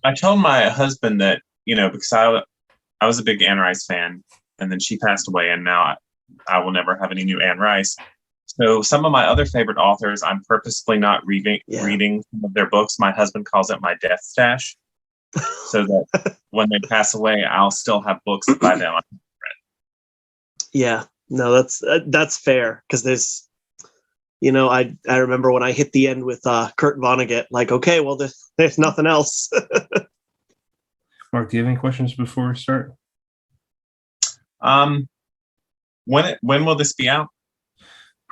I told my husband that, because I was a big Anne Rice fan, and then she passed away, and now I will never have any new Anne Rice. So some of my other favorite authors, I'm purposefully not reading some of their books. My husband calls it my death stash, so that when they pass away, I'll still have books by them. Yeah, no, that's fair, because there's, I remember when I hit the end with Kurt Vonnegut, like, okay, well, there's nothing else. Mark, do you have any questions before we start? When will this be out?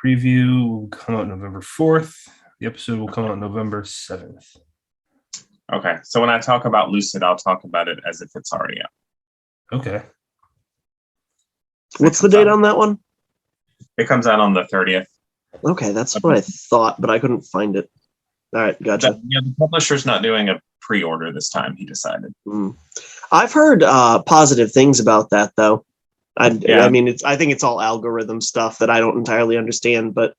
Preview will come out November 4th. The episode will come out November 7th. Okay, so when I talk about Lucid, I'll talk about it as if it's already out. Okay. What's the date on that one? It comes out on the 30th. Okay, that's what I thought, but I couldn't find it. All right, gotcha. The publisher's not doing a pre-order this time, he decided. I've heard positive things about that, though. I mean, I think it's all algorithm stuff that I don't entirely understand, but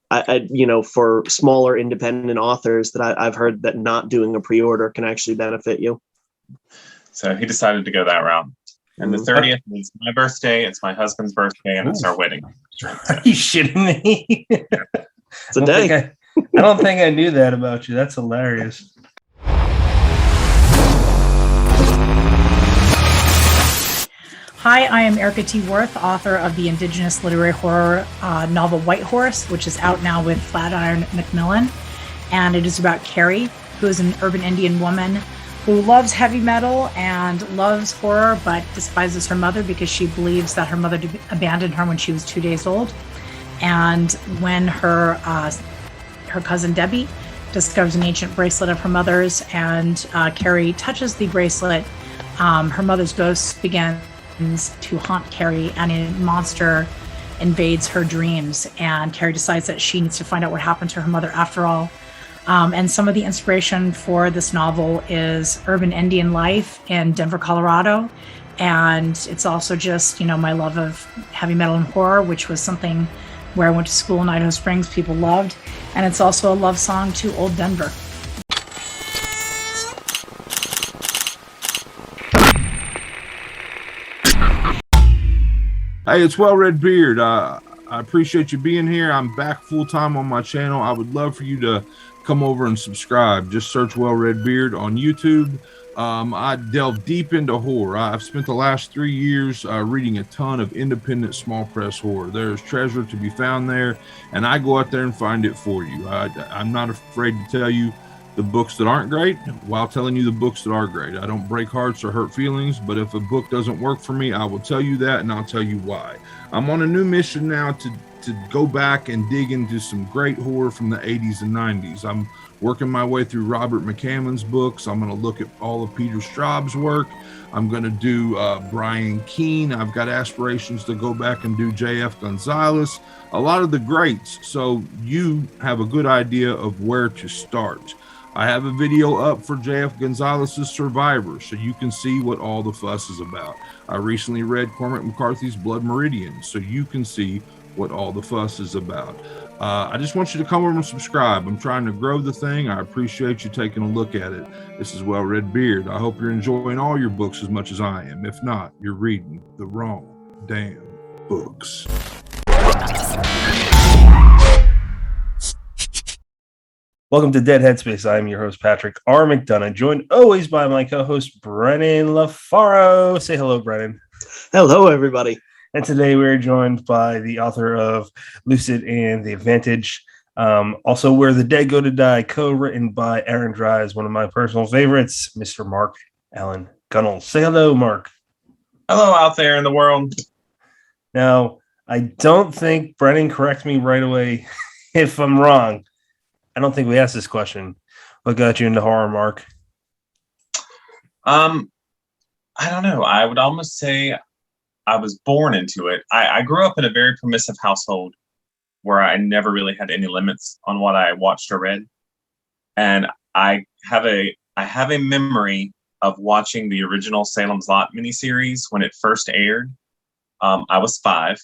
I for smaller independent authors that I've heard that not doing a pre-order can actually benefit you. So he decided to go that route. And the 30th is my birthday, it's my husband's birthday, and it's our wedding. Are you shitting me? It's a day. I don't think I knew that about you. That's hilarious. Hi, I am Erica T. Worth, author of the Indigenous literary horror novel White Horse, which is out now with Flatiron Macmillan. And it is about Carrie, who is an urban Indian woman who loves heavy metal and loves horror, but despises her mother because she believes that her mother abandoned her when she was 2 days old. And when her cousin Debbie discovers an ancient bracelet of her mother's, and Carrie touches the bracelet, her mother's ghost begins to haunt Carrie, and a monster invades her dreams, and Carrie decides that she needs to find out what happened to her mother after all. And some of the inspiration for this novel is urban Indian life in Denver, Colorado. And it's also just, my love of heavy metal and horror, which was something where I went to school in Idaho Springs, people loved. And it's also a love song to old Denver. Hey, it's Well Red Beard. I appreciate you being here. I'm back full time on my channel. I would love for you to come over and subscribe. Just search Well Red Beard on YouTube. I delve deep into horror. I've spent the last 3 years reading a ton of independent small press horror. There's treasure to be found there, and I go out there and find it for you. I'm not afraid to tell you the books that aren't great while telling you the books that are great. I don't break hearts or hurt feelings, but if a book doesn't work for me, I will tell you that, and I'll tell you why. I'm on a new mission now to go back and dig into some great horror from the 80s and 90s. I'm working my way through Robert McCammon's books. I'm going to look at all of Peter Straub's work. I'm going to do Brian Keene. I've got aspirations to go back and do J.F. Gonzalez, a lot of the greats, so you have a good idea of where to start. I have a video up for J.F. Gonzalez's Survivor, so you can see what all the fuss is about. I recently read Cormac McCarthy's Blood Meridian, so you can see what all the fuss is about. I just want you to come over and subscribe. I'm trying to grow the thing. I appreciate you taking a look at it. This is Well Red Beard. I hope you're enjoying all your books as much as I am. If not, you're reading the wrong damn books. Welcome to Dead Headspace. I'm your host, Patrick R. McDonough, joined always by my co-host, Brennan LaFaro. Say hello, Brennan. Hello, everybody. And today we're joined by the author of Lucid and The Advantage. Also, Where the Dead Go to Die, co-written by Aaron Dries, one of my personal favorites, Mr. Mark Allan Gunnels. Say hello, Mark. Hello out there in the world. Now, I don't think, Brennan, correct me right away if I'm wrong. I don't think we asked this question. What got you into horror, Mark? I don't know. I would almost say I was born into it. I grew up in a very permissive household where I never really had any limits on what I watched or read. And I have a memory of watching the original Salem's Lot miniseries when it first aired. I was 5,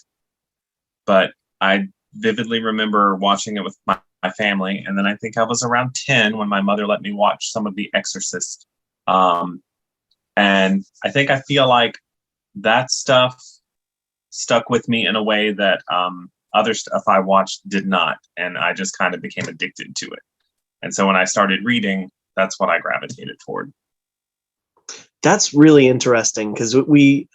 but I vividly remember watching it with my family. And then I think I was around 10 when my mother let me watch some of The Exorcist And I feel like that stuff stuck with me in a way that other stuff I watched did not. And I just kind of became addicted to it. And so when I started reading, that's what I gravitated toward. That's really interesting, because we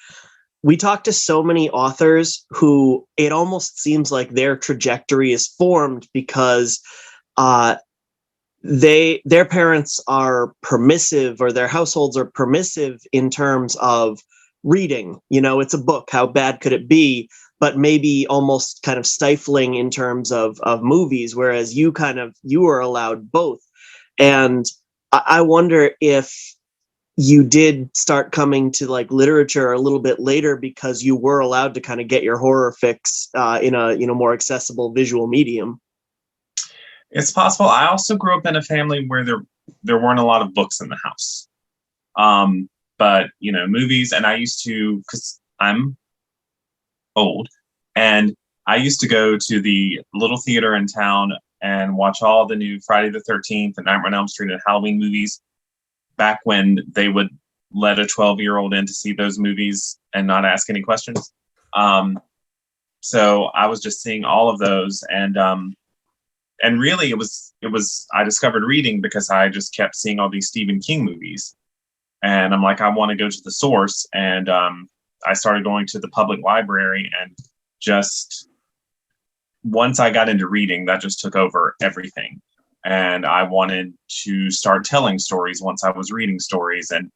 talk to so many authors who it almost seems like their trajectory is formed because their parents are permissive, or their households are permissive in terms of reading. It's a book. How bad could it be? But maybe almost kind of stifling in terms of movies, whereas you were allowed both. And I wonder if you did start coming to like literature a little bit later because you were allowed to kind of get your horror fix in a more accessible visual medium. It's possible. I also grew up in a family where there weren't a lot of books in the house. But movies, and I used to, because I'm old, and I used to go to the little theater in town and watch all the new Friday the 13th and Nightmare on Elm Street and Halloween movies back when they would let a 12-year-old in to see those movies and not ask any questions. So I was just seeing all of those, and really it was I discovered reading because I just kept seeing all these Stephen King movies. And I'm like, I want to go to the source. And I started going to the public library, and just once I got into reading, that just took over everything. And I wanted to start telling stories once I was reading stories. And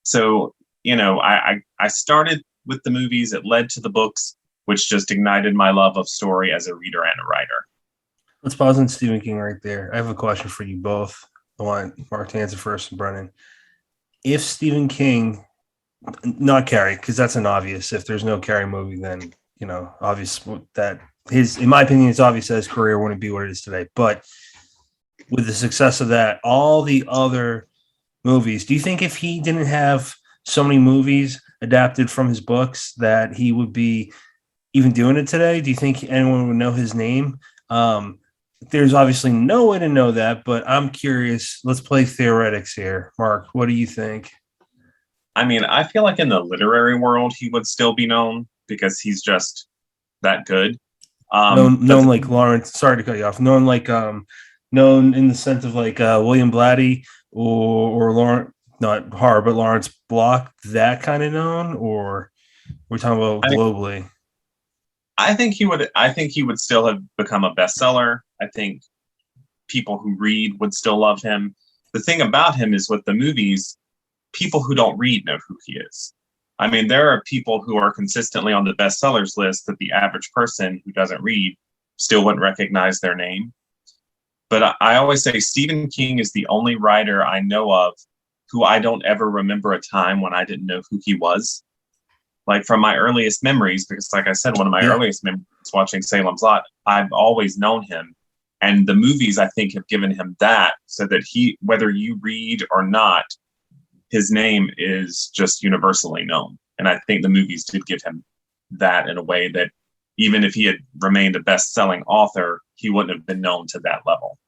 so, I started with the movies. It led to the books, which just ignited my love of story as a reader and a writer. Let's pause on Stephen King right there. I have a question for you both. I want Mark to answer first and Brennan. If Stephen King, not Carrie, because that's an obvious. If there's no Carrie movie, then, obvious that in my opinion, it's obvious that his career wouldn't be what it is today. But with the success of that, all the other movies, do you think if he didn't have so many movies adapted from his books that he would be even doing it today? Do you think anyone would know his name? There's obviously no way to know that, but I'm curious. Let's play theoretics here. Mark, what do you think? I mean, I feel like in the literary world, he would still be known because he's just that good. Known like Lawrence. Sorry to cut you off. Known in the sense of like William Blatty or Lawrence, not horror, but Lawrence Block. That kind of known, or we're talking about globally. I think he would still have become a bestseller. I think people who read would still love him. The thing about him is with the movies, people who don't read know who he is. I mean, there are people who are consistently on the bestsellers list that the average person who doesn't read still wouldn't recognize their name. But I always say Stephen King is the only writer I know of who I don't ever remember a time when I didn't know who he was. Like from my earliest memories, because like I said, one of my earliest memories watching Salem's Lot, I've always known him. And the movies, I think, have given him that so that whether you read or not, his name is just universally known. And I think the movies did give him that in a way that even if he had remained a best-selling author, he wouldn't have been known to that level.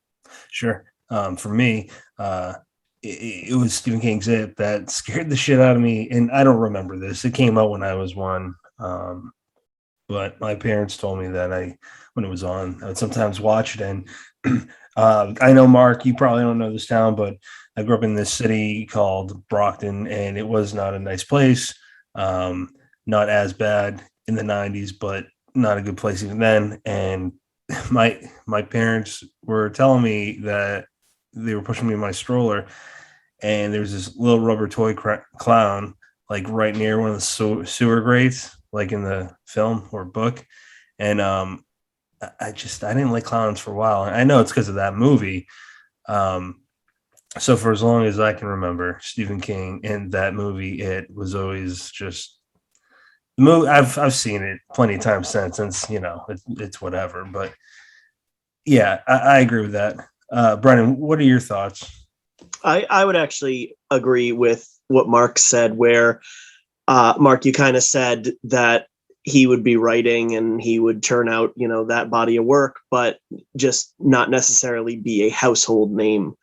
Sure. For me, it was Stephen King's It that scared the shit out of me. And I don't remember this. It came out when I was one. But my parents told me that when it was on, I would sometimes watch it. And I know, Mark, you probably don't know this town, but I grew up in this city called Brockton, and it was not a nice place. Not as bad in the 90s, but not a good place even then. And my parents were telling me that they were pushing me in my stroller, and there was this little rubber toy clown like right near one of the sewer grates, like in the film or book. And I didn't like clowns for a while. And I know it's because of that movie. So for as long as I can remember, Stephen King and that movie, it was always just the movie. I've seen it plenty of times since, and it's whatever. But yeah, I agree with that. Brennan, what are your thoughts? I would actually agree with what Mark said, where Mark, you kind of said that he would be writing and he would turn out, that body of work, but just not necessarily be a household name.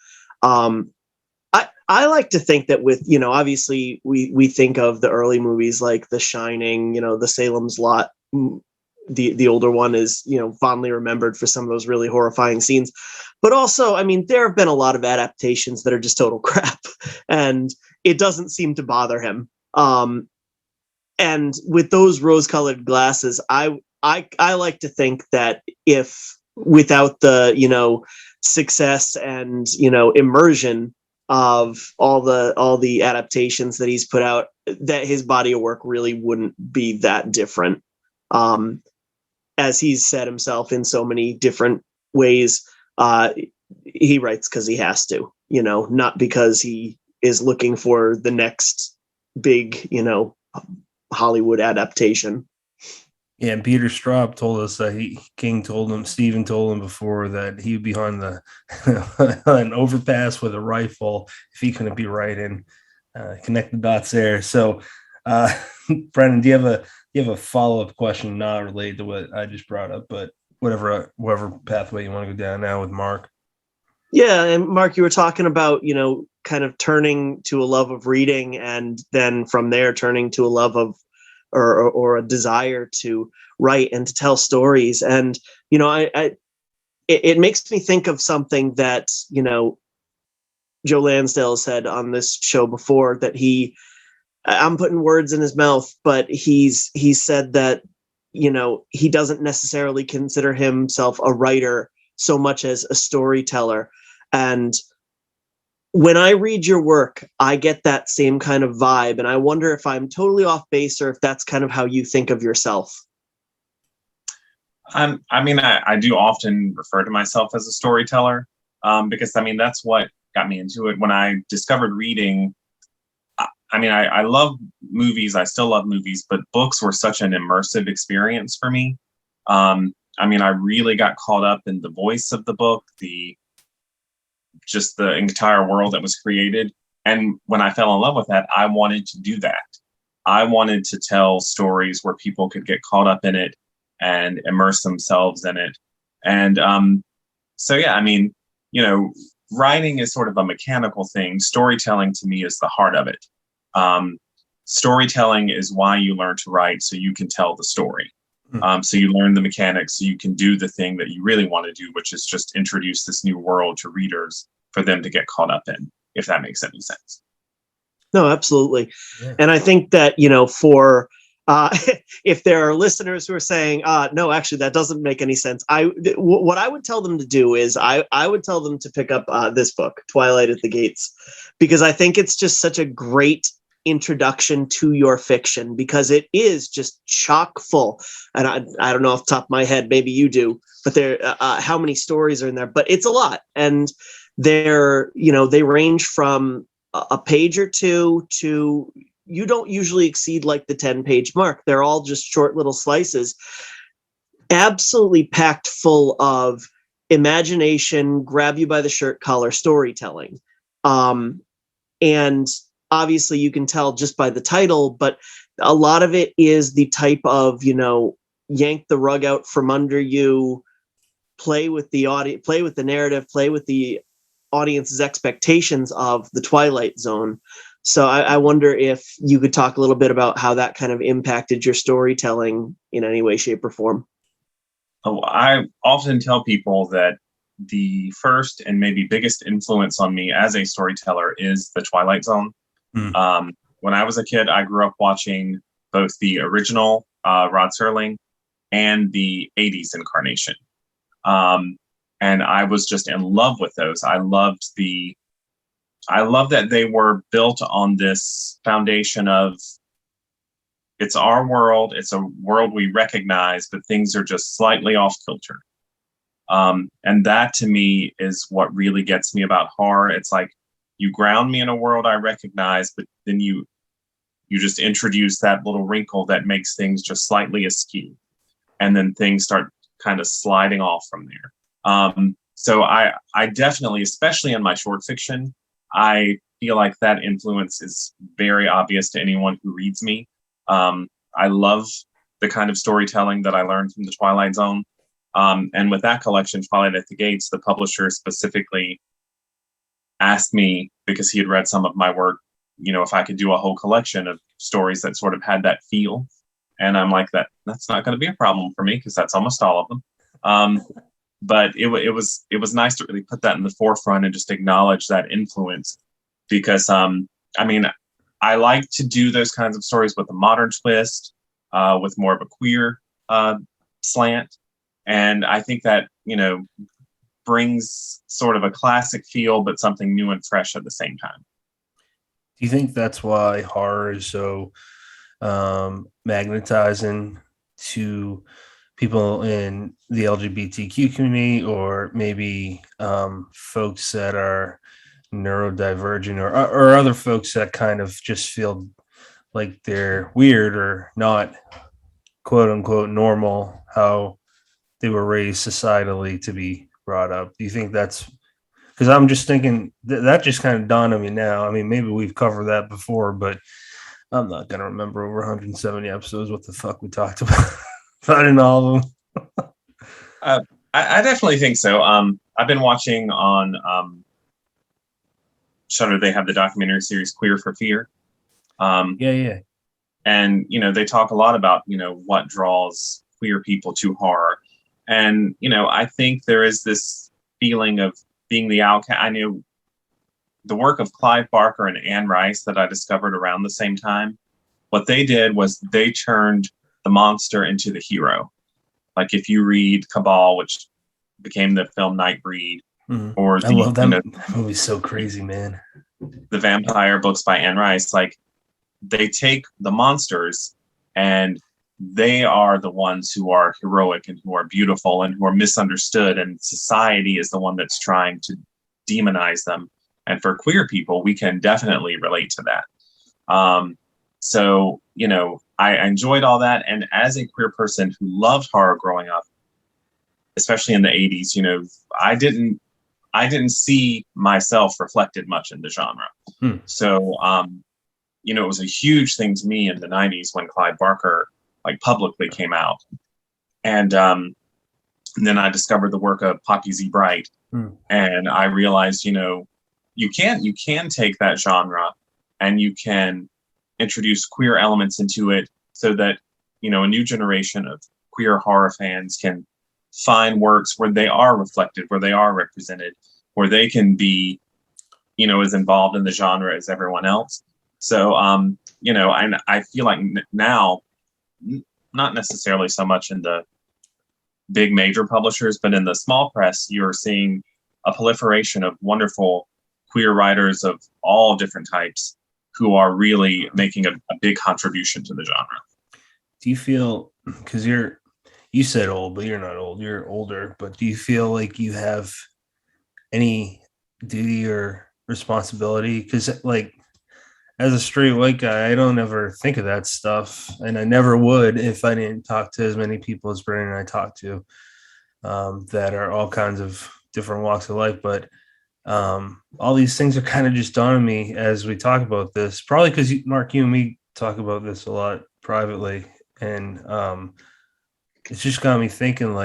I like to think that with, obviously we think of the early movies like The Shining, the Salem's Lot. The older one is, fondly remembered for some of those really horrifying scenes. But also, I mean, there have been a lot of adaptations that are just total crap, and it doesn't seem to bother him. And with those rose-colored glasses, I like to think that if without the, success and, immersion of all the adaptations that he's put out, that his body of work really wouldn't be that different. As he's said himself in so many different ways, he writes because he has to, not because he is looking for the next big, Hollywood adaptation. Yeah, and Peter Straub told us that Steven told him before that he would be on an overpass with a rifle if he couldn't be writing. Connect the dots there. So, Brendan, do you have a follow-up question not related to what I just brought up, but whatever pathway you want to go down now with Mark? Yeah, and Mark, you were talking about, kind of turning to a love of reading, and then from there turning to a love of or a desire to write and to tell stories. And, it makes me think of something that, Joe Lansdale said on this show before, that I'm putting words in his mouth, but he said that, he doesn't necessarily consider himself a writer so much as a storyteller. And when I read your work, I get that same kind of vibe. And I wonder if I'm totally off base or if that's kind of how you think of yourself. I do often refer to myself as a storyteller, because that's what got me into it. When I discovered reading, I love movies. I still love movies, but books were such an immersive experience for me. I really got caught up in the voice of the book, just the entire world that was created. And when I fell in love with that, I wanted to do that. I wanted to tell stories where people could get caught up in it and immerse themselves in it. And writing is sort of a mechanical thing. Storytelling to me is the heart of it. Storytelling is why you learn to write, so you can tell the story. So you learn the mechanics, so you can do the thing that you really want to do, which is just introduce this new world to readers for them to get caught up in, if that makes any sense. No, absolutely. Yeah. And I think that, for if there are listeners who are saying, no, actually, that doesn't make any sense, what I would tell them to do is I would tell them to pick up this book, Twilight at the Gates, because I think it's just such a great introduction to your fiction, because it is just chock full. And I don't know off the top of my head, maybe you do, but there how many stories are in there, but it's a lot. And they're, they range from a page or two to, you don't usually exceed like the 10-page mark. They're all just short little slices, absolutely packed full of imagination, grab you by the shirt collar storytelling. And obviously you can tell just by the title, but a lot of it is the type of, yank the rug out from under you, play with the audience, play with the narrative, play with the audience's expectations of the Twilight Zone. So I wonder if you could talk a little bit about how that kind of impacted your storytelling in any way, shape, or form. I often tell people that the first and maybe biggest influence on me as a storyteller is the Twilight Zone. When I was a kid, I grew up watching both the original Rod Serling and the 80s incarnation. And I was just in love with those. I love that they were built on this foundation of, it's our world, it's a world we recognize, but things are just slightly off kilter. And that to me is what really gets me about horror. It's like, you ground me in a world I recognize, but then you just introduce that little wrinkle that makes things just slightly askew. And then things start kind of sliding off from there. So I definitely, especially in my short fiction, I feel like that influence is very obvious to anyone who reads me. I love the kind of storytelling that I learned from the Twilight Zone. And with that collection, Twilight at the Gates, the publisher specifically asked me, because he had read some of my work, if I could do a whole collection of stories that sort of had that feel. And I'm like, that's not going to be a problem for me, because that's almost all of them. But it was nice to really put that in the forefront and just acknowledge that influence, because I like to do those kinds of stories with a modern twist, with more of a queer slant. And I think that, brings sort of a classic feel, but something new and fresh at the same time. Do you think that's why horror is so magnetizing to people in the LGBTQ community, or maybe folks that are neurodivergent, or other folks that kind of just feel like they're weird or not quote unquote normal, how they were raised societally to be brought up? Do you think that's, because I'm just thinking that just kind of dawned on me now. I mean, maybe we've covered that before, but I'm not going to remember over 170 episodes what the fuck we talked about in all of them. I definitely think so. I've been watching on Shudder. They have the documentary series Queer for Fear. Yeah. And, they talk a lot about, what draws queer people to horror. And, I think there is this feeling of being the outcast. I knew the work of Clive Barker and Anne Rice that I discovered around the same time. What they did was they turned the monster into the hero. Like if you read Cabal, which became the film Nightbreed, or I love that movie's so crazy, man. The vampire books by Anne Rice, like they take the monsters and they are the ones who are heroic and who are beautiful and who are misunderstood, and society is the one that's trying to demonize them. And for queer people, we can definitely relate to that. So, I enjoyed all that. And as a queer person who loved horror growing up, especially in the 80s, I didn't see myself reflected much in the genre. So, it was a huge thing to me in the 90s when Clive Barker publicly came out. And then I discovered the work of Poppy Z. Bright. And I realized, you can take that genre and you can introduce queer elements into it so that, a new generation of queer horror fans can find works where they are reflected, where they are represented, where they can be, as involved in the genre as everyone else. So, and I feel like now, not necessarily so much in the big major publishers, but in the small press, you're seeing a proliferation of wonderful queer writers of all different types who are really making a big contribution to the genre. Do you feel, because you said old, but you're not old, you're older, but do you feel like you have any duty or responsibility? Because as a straight white guy, I don't ever think of that stuff, and I never would if I didn't talk to as many people as Brandon and I talk to, that are all kinds of different walks of life. But all these things are kind of just dawning me as we talk about this, probably because Mark, you and me talk about this a lot privately, and it's just got me thinking,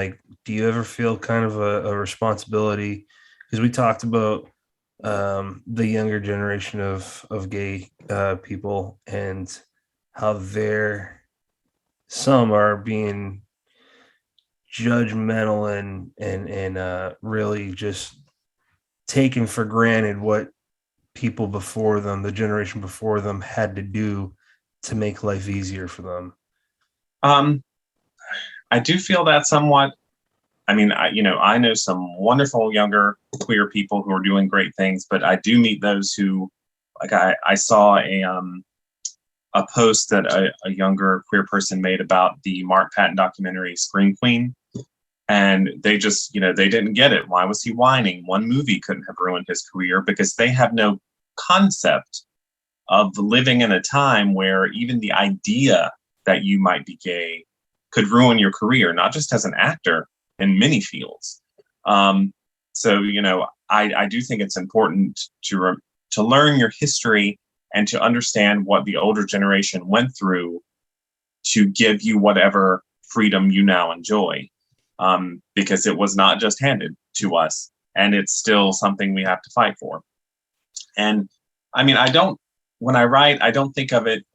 do you ever feel kind of a responsibility? Because we talked about the younger generation of gay people, and how some are being judgmental and really just taken for granted what people before them, the generation before them, had to do to make life easier for them. I do feel that somewhat. I mean, I know some wonderful younger queer people who are doing great things, but I do meet those who, I saw a post that a younger queer person made about the Mark Patton documentary Scream Queen. And they just, they didn't get it. Why was he whining? One movie couldn't have ruined his career, because they have no concept of living in a time where even the idea that you might be gay could ruin your career, not just as an actor, in many fields. So, I do think it's important to learn your history and to understand what the older generation went through to give you whatever freedom you now enjoy. Because it was not just handed to us, and it's still something we have to fight for. And I mean, when I write, I don't think of it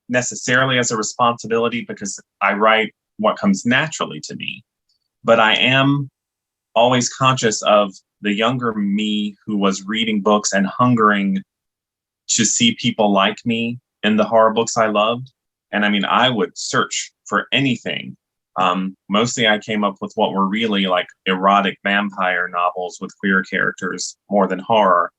necessarily as a responsibility because I write what comes naturally to me. But I am always conscious of the younger me who was reading books and hungering to see people like me in the horror books I loved. And I mean, I would search for anything. Mostly I came up with what were really like erotic vampire novels with queer characters more than horror.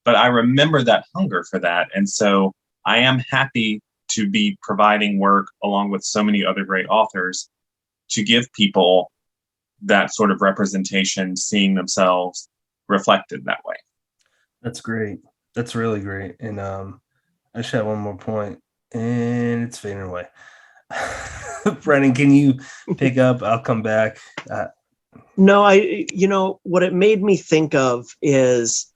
But I remember that hunger for that. And so I am happy to be providing work along with so many other great authors to give people that sort of representation, seeing themselves reflected that way. That's great. That's really great. And I just have one more point, and it's fading away. Brennan, can you pick up? I'll come back. No, what it made me think of is,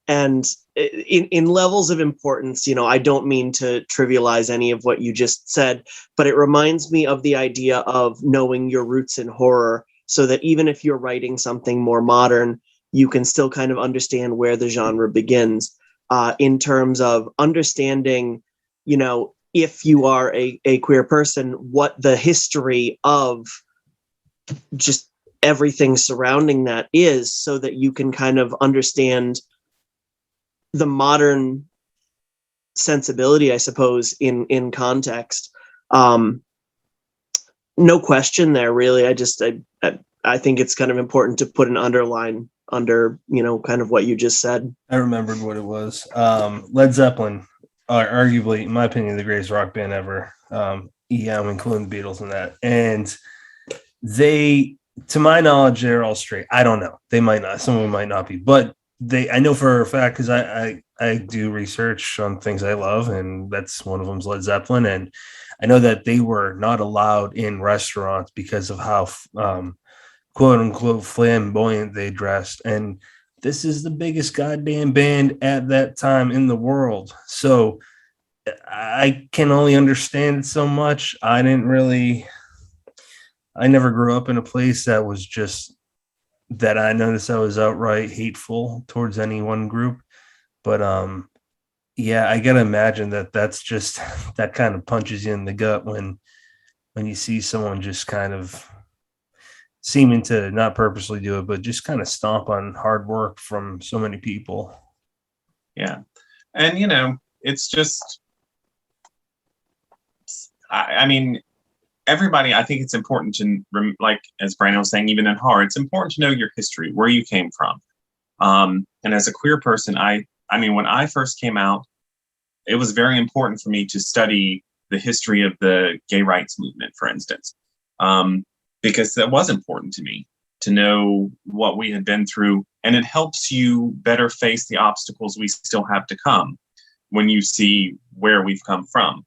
and in levels of importance, I don't mean to trivialize any of what you just said, but it reminds me of the idea of knowing your roots in horror, so that even if you're writing something more modern, you can still kind of understand where the genre begins, in terms of understanding, if you are a queer person, what the history of just everything surrounding that is, so that you can kind of understand the modern sensibility, I suppose, in context. No question there, really. I think it's kind of important to put an underline under, kind of what you just said. I remembered what it was. Led Zeppelin are arguably, in my opinion, the greatest rock band ever. I'm including the Beatles in that. And they, to my knowledge, they're all straight. I don't know. They might not. Some of them might not be. But I know for a fact, because I do research on things I love, and that's one of them's Led Zeppelin. And I know that they were not allowed in restaurants because of how quote unquote flamboyant they dressed. And this is the biggest goddamn band at that time in the world. So I can only understand so much. I never grew up in a place that was just that I noticed I was outright hateful towards any one group. But yeah, I gotta imagine that's just that kind of punches you in the gut when you see someone just kind of seeming to not purposely do it, but just kind of stomp on hard work from so many people. Yeah. And, it's just, I mean, everybody, I think it's important to, like, as Brandon was saying, even in horror, it's important to know your history, where you came from. And as a queer person, I mean, when I first came out, it was very important for me to study the history of the gay rights movement, for instance, because that was important to me to know what we had been through. And it helps you better face the obstacles we still have to come when you see where we've come from.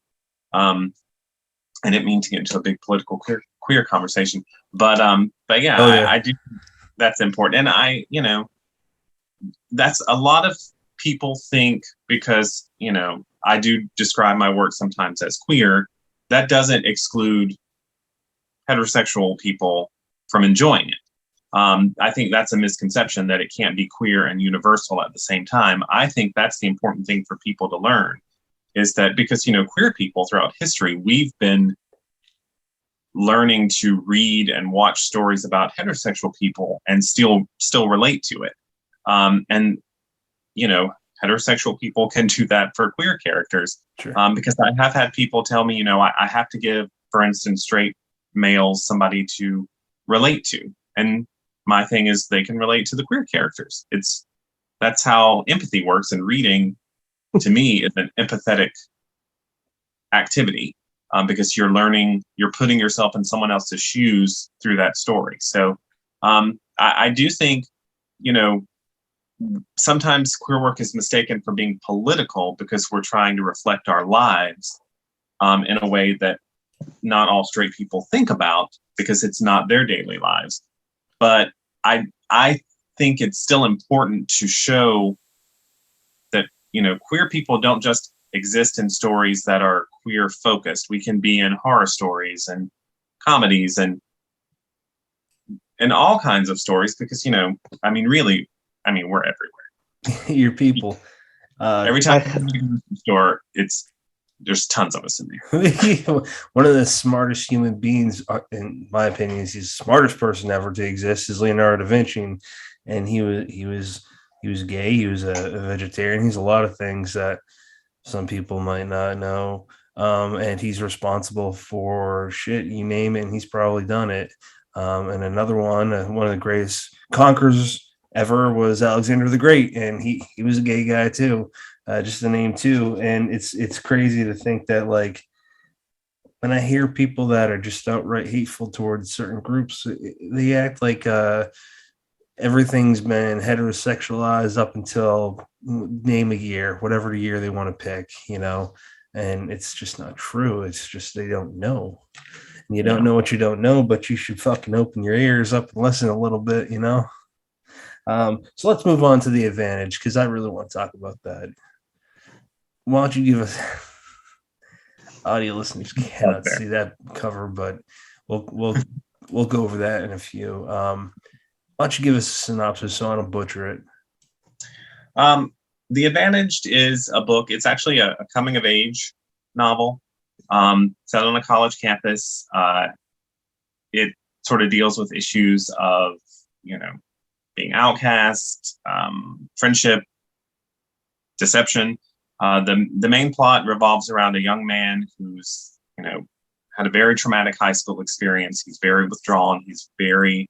And I didn't mean to get into a big political queer conversation, but yeah, oh, yeah. I do. That's important. And that's a lot of people think, because, I do describe my work sometimes as queer, that doesn't exclude heterosexual people from enjoying it. I think that's a misconception, that it can't be queer and universal at the same time. I think that's the important thing for people to learn, is that because, queer people throughout history, we've been learning to read and watch stories about heterosexual people and still relate to it. And, heterosexual people can do that for queer characters. Sure. Because I have had people tell me, I have to give, for instance, straight males somebody to relate to. And my thing is, they can relate to the queer characters. That's how empathy works, and reading to me is an empathetic activity, because you're putting yourself in someone else's shoes through that story. So I do think, sometimes queer work is mistaken for being political, because we're trying to reflect our lives in a way that not all straight people think about, because it's not their daily lives. But I think it's still important to show that, queer people don't just exist in stories that are queer focused. We can be in horror stories and comedies and all kinds of stories, because, really, we're everywhere. Your people. Every time I go to the grocery store, there's tons of us in there. One of the smartest human beings, in my opinion, he's the smartest person ever to exist, is Leonardo da Vinci, and he was gay. He was a vegetarian. He's a lot of things that some people might not know. And he's responsible for shit, you name it, and he's probably done it. And another one of the greatest conquerors ever was Alexander the Great, and he was a gay guy too, just a name too. And it's crazy to think that, like, when I hear people that are just outright hateful towards certain groups, they act like everything's been heterosexualized up until name a year, whatever year they want to pick, and it's just not true. It's just they don't know. And you don't know what you don't know, but you should fucking open your ears up and listen a little bit, So let's move on to the advantage, because I really want to talk about that. Why don't you give us audio listeners cannot see that cover, but we'll go over that in a few. Why don't you give us a synopsis so I don't butcher it? The Advantaged is a book. It's actually a coming of age novel set on a college campus. It sort of deals with issues of, being outcast, friendship, deception. The main plot revolves around a young man who's, had a very traumatic high school experience. He's very withdrawn. He's very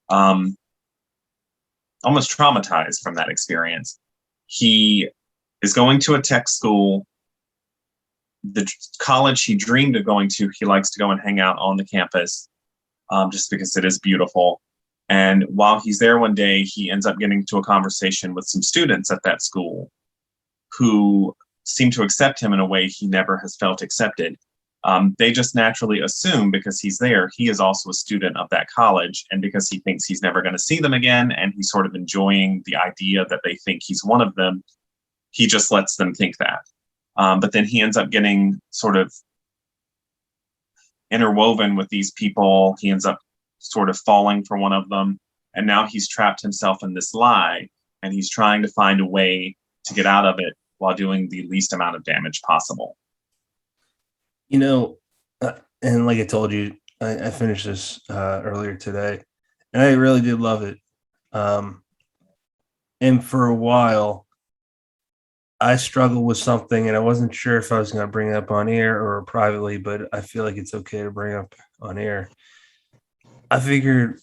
almost traumatized from that experience. He is going to a tech school. The college he dreamed of going to, he likes to go and hang out on the campus just because it is beautiful. And while he's there one day, he ends up getting into a conversation with some students at that school who seem to accept him in a way he never has felt accepted. They just naturally assume, because he's there, he is also a student of that college, and because he thinks he's never going to see them again, and he's sort of enjoying the idea that they think he's one of them, he just lets them think that. But then he ends up getting sort of interwoven with these people. He ends up sort of falling for one of them, and now he's trapped himself in this lie, and he's trying to find a way to get out of it while doing the least amount of damage possible. And like I told you, I finished this earlier today, and I really did love it. And for a while, I struggled with something, and I wasn't sure if I was going to bring it up on air or privately, but I feel like it's okay to bring up on air. I figured,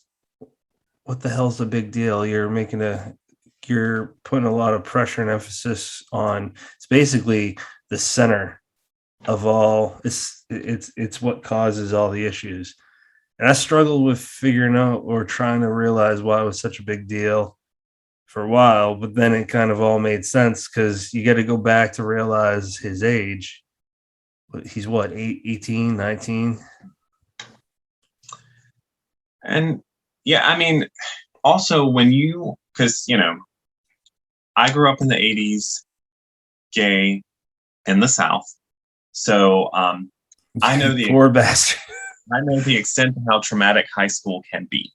what the hell's the big deal? You're putting a lot of pressure and emphasis on, it's basically the center of all. It's what causes all the issues. And I struggled with figuring out or trying to realize why it was such a big deal for a while, but then it kind of all made sense, because you got to go back to realize his age. He's what, 18, 19? And yeah, I mean, also because, I grew up in the 80s, gay, in the South. So I know the poor bastard. I know the extent of how traumatic high school can be.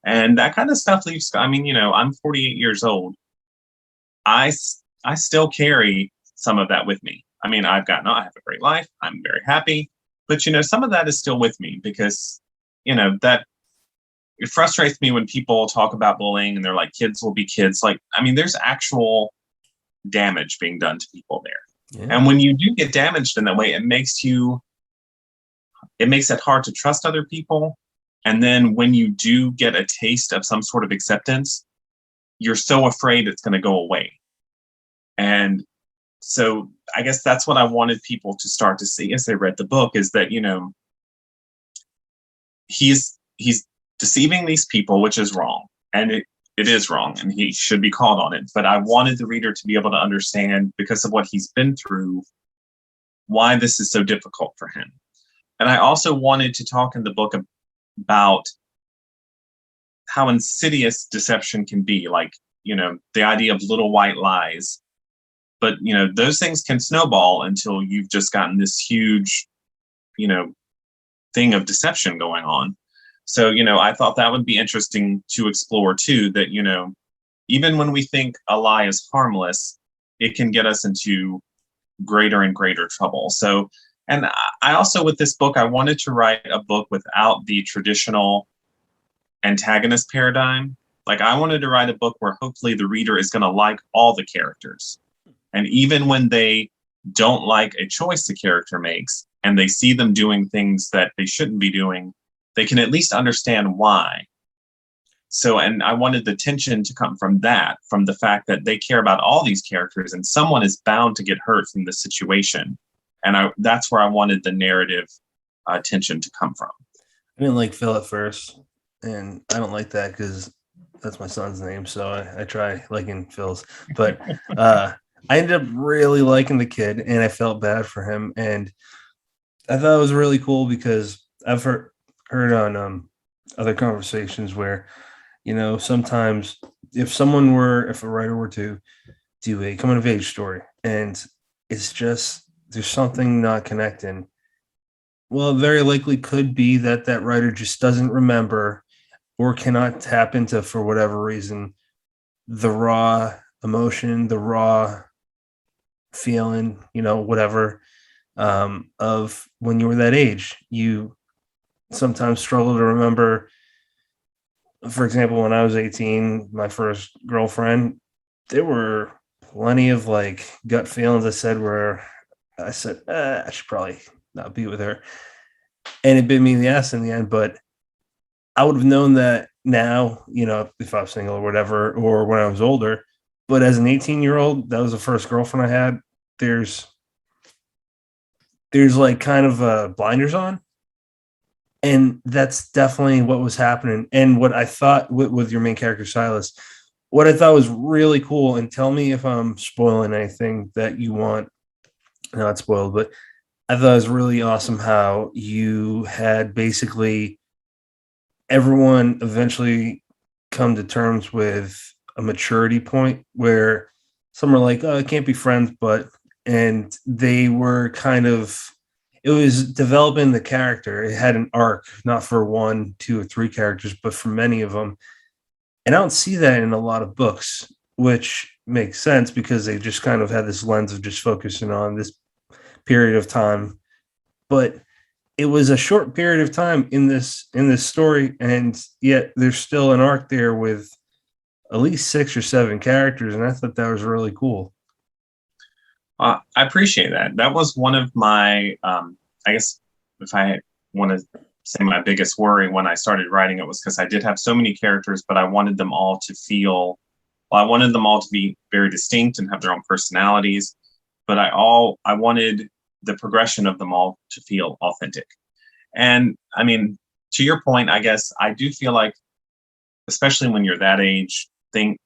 And that kind of stuff leaves, I'm 48 years old. I still carry some of that with me. I mean, I have a great life. I'm very happy. But, some of that is still with me because, that it frustrates me when people talk about bullying and they're like, kids will be kids. Like, I mean, there's actual damage being done to people there. Yeah. And when you do get damaged in that way, it makes it hard to trust other people. And then when you do get a taste of some sort of acceptance, you're so afraid it's going to go away. And so I guess that's what I wanted people to start to see as they read the book, is that, he's deceiving these people, which is wrong. And it is wrong, and he should be called on it. But I wanted the reader to be able to understand, because of what he's been through, why this is so difficult for him. And I also wanted to talk in the book about how insidious deception can be, like, the idea of little white lies. But, those things can snowball until you've just gotten this huge, thing of deception going on. So, I thought that would be interesting to explore too, that, even when we think a lie is harmless, it can get us into greater and greater trouble. So, and I also, with this book, I wanted to write a book without the traditional antagonist paradigm. Like, I wanted to write a book where hopefully the reader is going to like all the characters. And even when they don't like a choice the character makes and they see them doing things that they shouldn't be doing, they can at least understand why. So, and I wanted the tension to come from that, from the fact that they care about all these characters and someone is bound to get hurt from the situation. And that's where I wanted the narrative tension to come from. I didn't like Phil at first, and I don't like that because that's my son's name. So I try liking Phil's, but I ended up really liking the kid, and I felt bad for him. And I thought it was really cool because I've heard on other conversations where, you know, sometimes if a writer were to do a coming of age story and it's just, there's something not connecting, well, it very likely could be that writer just doesn't remember or cannot tap into, for whatever reason, the raw emotion, the raw feeling, you know, whatever, of when you were that age. You sometimes struggle to remember. For example, when I was 18, my first girlfriend, there were plenty of like gut feelings I said, I should probably not be with her. And it bit me in the ass in the end, but I would have known that now, you know, if I was single or whatever, or when I was older. But as an 18-year-old, that was the first girlfriend I had. There's like kind of blinders on. And that's definitely what was happening. And what I thought with your main character, Silas, what I thought was really cool, and tell me if I'm spoiling anything that you want, not spoiled, but I thought it was really awesome how you had basically everyone eventually come to terms with a maturity point where some are like, oh, I can't be friends, and they were kind of, it was developing the character. It had an arc, not for 1, 2, or 3 characters, but for many of them. And I don't see that in a lot of books, which makes sense because they just kind of had this lens of just focusing on this period of time. But it was a short period of time in this story, and yet there's still an arc there with at least 6 or 7 characters, and I thought that was really cool. I appreciate that. That was one of my, I guess, if I want to say my biggest worry when I started writing it, was because I did have so many characters, but I wanted them all to I wanted them all to be very distinct and have their own personalities, but I wanted the progression of them all to feel authentic. And I mean, to your point, I guess I do feel like, especially when you're that age,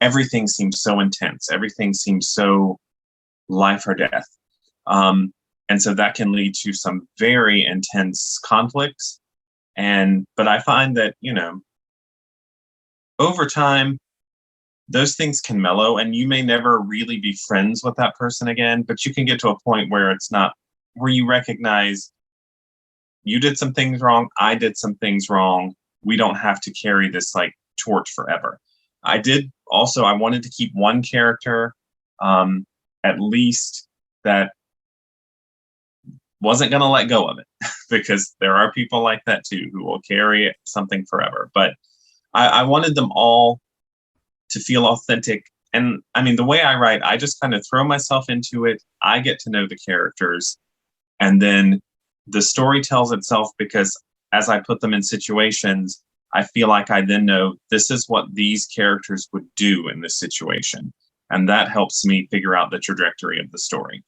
everything seems so intense. Everything seems so life or death. And so that can lead to some very intense conflicts. But I find that, you know, over time, those things can mellow, and you may never really be friends with that person again, but you can get to a point where where you recognize you did some things wrong, I did some things wrong. We don't have to carry this like torch forever. I wanted to keep one character, at least, that wasn't going to let go of it, because there are people like that too who will carry something forever. But I wanted them all to feel authentic. And I mean, the way I write, I just kind of throw myself into it. I get to know the characters, and then the story tells itself, because as I put them in situations, I feel like I then know this is what these characters would do in this situation. And that helps me figure out the trajectory of the story.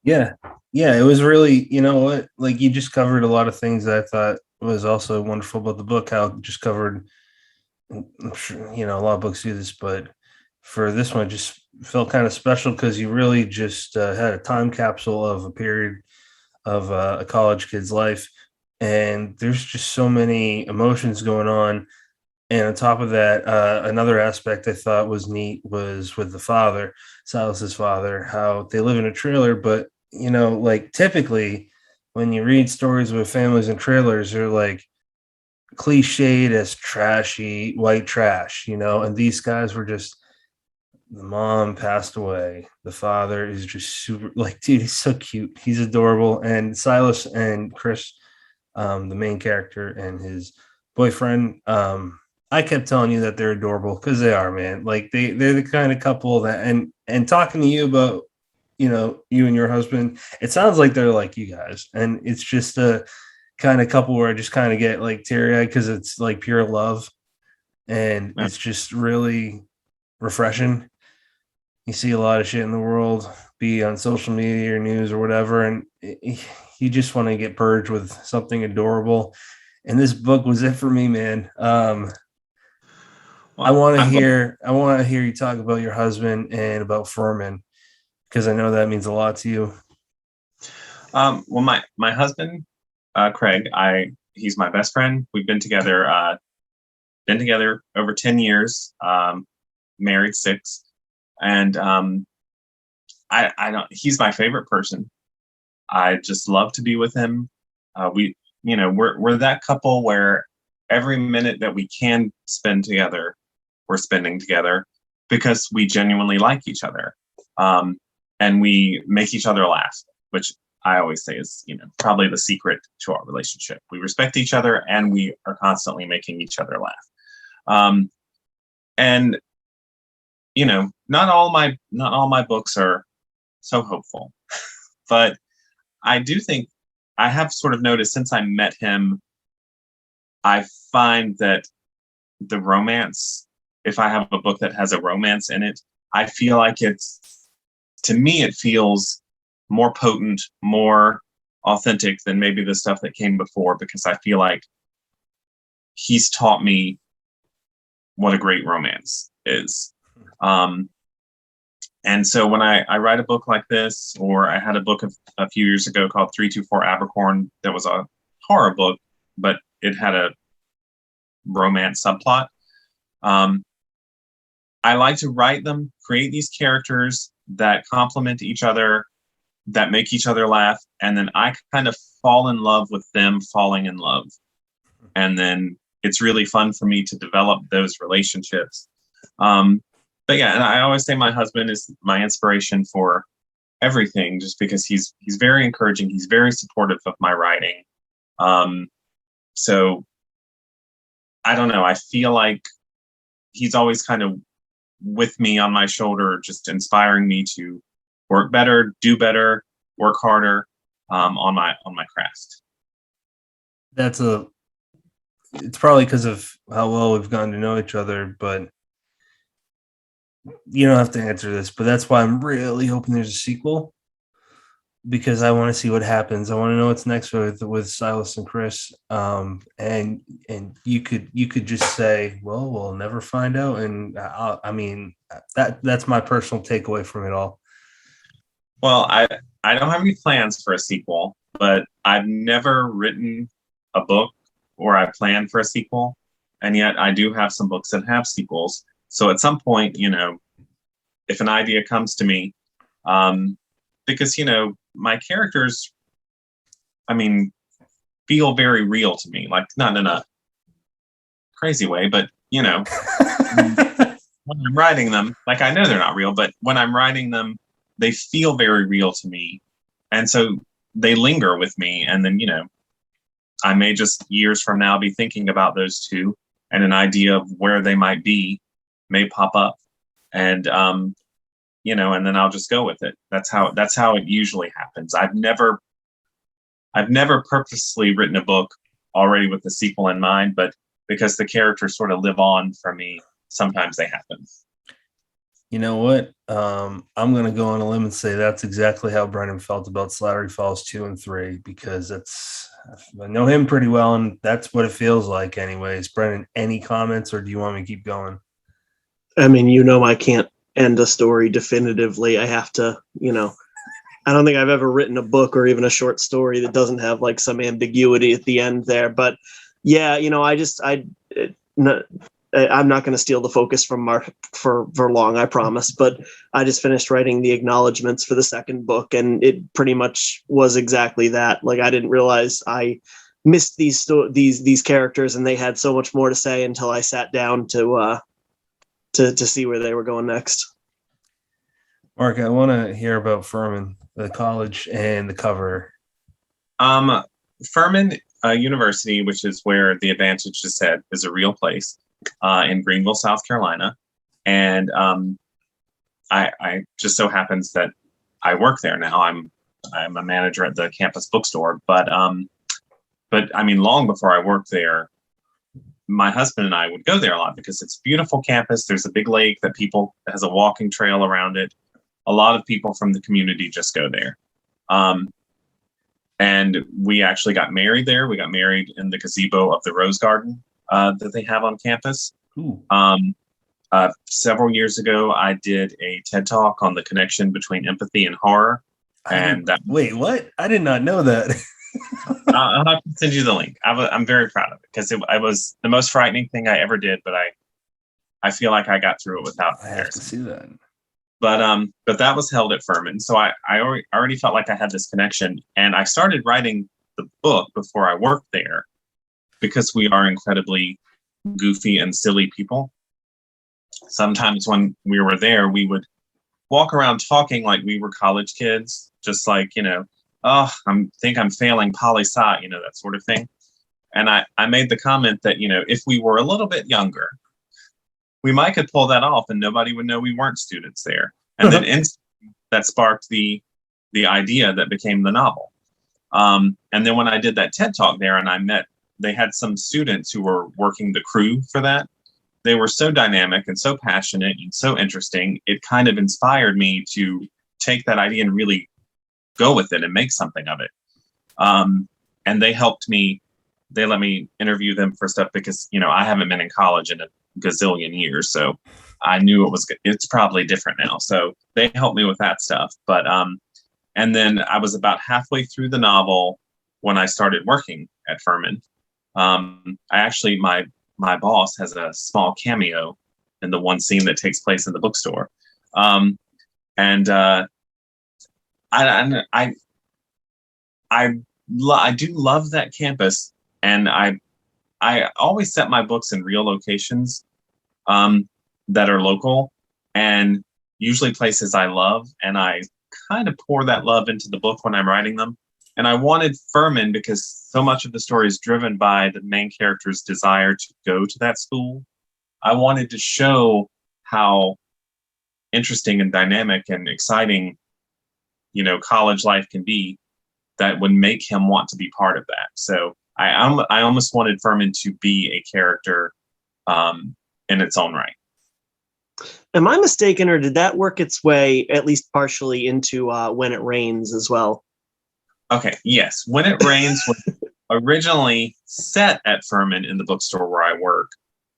Yeah, it was really, you know what, like you just covered a lot of things that I thought was also wonderful about the book. How it just covered, I'm sure, you know, a lot of books do this, but for this one, it just felt kind of special because you really just had a time capsule of a period of a college kid's life, and there's just so many emotions going on. And on top of that, another aspect I thought was neat was with the father, Silas's father, how they live in a trailer. But, you know, like typically when you read stories with families in trailers, they're like cliched as trashy white trash, you know, and these guys were just the mom passed away. The father is just super, like, dude, he's so cute. He's adorable. And Silas and Chris, the main character, and his boyfriend, I kept telling you that they're adorable because they are, man. Like they're the kind of couple that, and talking to you about, you and your husband, it sounds like they're like you guys. And it's just a kind of couple where I just kind of get like teary-eyed because it's like pure love. And it's just really refreshing. You see a lot of shit in the world, be on social media or news or whatever, and you just want to get purged with something adorable. And this book was it for me, man. I want to hear you talk about your husband and about Furman, because I know that means a lot to you. Well, my husband, Craig, he's my best friend. We've been together over 10 years, married 6. And he's my favorite person. I just love to be with him. We're that couple where every minute that we can spend together, we're spending together because we genuinely like each other. And we make each other laugh, which I always say is, probably the secret to our relationship. We respect each other and we are constantly making each other laugh. And not all my books are so hopeful, but I do think I have sort of noticed since I met him, I find that the romance, if I have a book that has a romance in it, I feel like to me, it feels more potent, more authentic than maybe the stuff that came before, because I feel like he's taught me what a great romance is. And so when I write a book like this, or I had a book a few years ago called 324 Abercorn that was a horror book, but it had a romance subplot. I like to write them, create these characters that complement each other, that make each other laugh, and then I kind of fall in love with them falling in love. And then it's really fun for me to develop those relationships. But yeah, and I always say my husband is my inspiration for everything, just because he's very encouraging. He's very supportive of my writing. So I don't know. I feel like he's always kind of with me on my shoulder, just inspiring me to work better, do better, work harder on my craft. It's probably because of how well we've gotten to know each other, but you don't have to answer this, but that's why I'm really hoping there's a sequel, because I want to see what happens. I want to know what's next with Silas and Chris. And you could just say, well, we'll never find out. And that's my personal takeaway from it all. Well, I don't have any plans for a sequel, but I've never written a book or I planned for a sequel. And yet I do have some books that have sequels. So at some point, if an idea comes to me, because, my characters, feel very real to me, like not in a crazy way, but, when I'm writing them, like I know they're not real, but when I'm writing them, they feel very real to me. And so they linger with me. And then, I may just years from now be thinking about those two, and an idea of where they might be may pop up, and and then I'll just go with it. That's how it usually happens. I've never purposely written a book already with the sequel in mind, but because the characters sort of live on for me, sometimes they happen. You know what? I'm going to go on a limb and say that's exactly how Brennan felt about Slattery Falls 2 and 3, because I know him pretty well, and that's what it feels like anyways. Brennan, any comments, or do you want me to keep going? I can't end a story definitively. I have to, I don't think I've ever written a book or even a short story that doesn't have like some ambiguity at the end there. But yeah, I'm not going to steal the focus from Mark for long, I promise. But I just finished writing the acknowledgments for the second book, and it pretty much was exactly that. Like, I didn't realize I missed these characters, and they had so much more to say until I sat down to see where they were going next. Mark, I want to hear about Furman, the college, and the cover. Furman University, which is where the Advantage is set, is a real place in Greenville, South Carolina, and I just so happens that I work there now. I'm a manager at the campus bookstore, but I mean, long before I worked there, my husband and I would go there a lot because it's a beautiful campus. There's a big lake that has a walking trail around it. A lot of people from the community just go there. And we actually got married there. We got married in the gazebo of the Rose Garden that they have on campus. Several years ago, I did a TED Talk on the connection between empathy and horror. Wait, what? I did not know that. I'll have to send you the link. I'm very proud of it because it was the most frightening thing I ever did, but I feel like I got through it without. I have to see that. But that was held at Furman, so I already felt like I had this connection, and I started writing the book before I worked there because we are incredibly goofy and silly people. Sometimes when we were there, we would walk around talking like we were college kids, just like, oh, think I'm failing poli-sci, that sort of thing. And I made the comment that, if we were a little bit younger, we might could pull that off and nobody would know we weren't students there. And then that sparked the idea that became the novel. And then when I did that TED Talk there and they had some students who were working the crew for that. They were so dynamic and so passionate and so interesting. It kind of inspired me to take that idea and really go with it and make something of it. And they helped me. They let me interview them for stuff because, I haven't been in college in a gazillion years. So I knew it's probably different now. So they helped me with that stuff. But, and then I was about halfway through the novel when I started working at Furman. My boss has a small cameo in the one scene that takes place in the bookstore. I do love that campus, and I always set my books in real locations that are local and usually places I love, and I kind of pour that love into the book when I'm writing them. And I wanted Furman because so much of the story is driven by the main character's desire to go to that school. I wanted to show how interesting and dynamic and exciting, college life can be that would make him want to be part of that. So I almost wanted Furman to be a character in its own right. Am I mistaken, or did that work its way at least partially into When It Rains as well? Okay, yes. When It Rains was originally set at Furman in the bookstore where I work,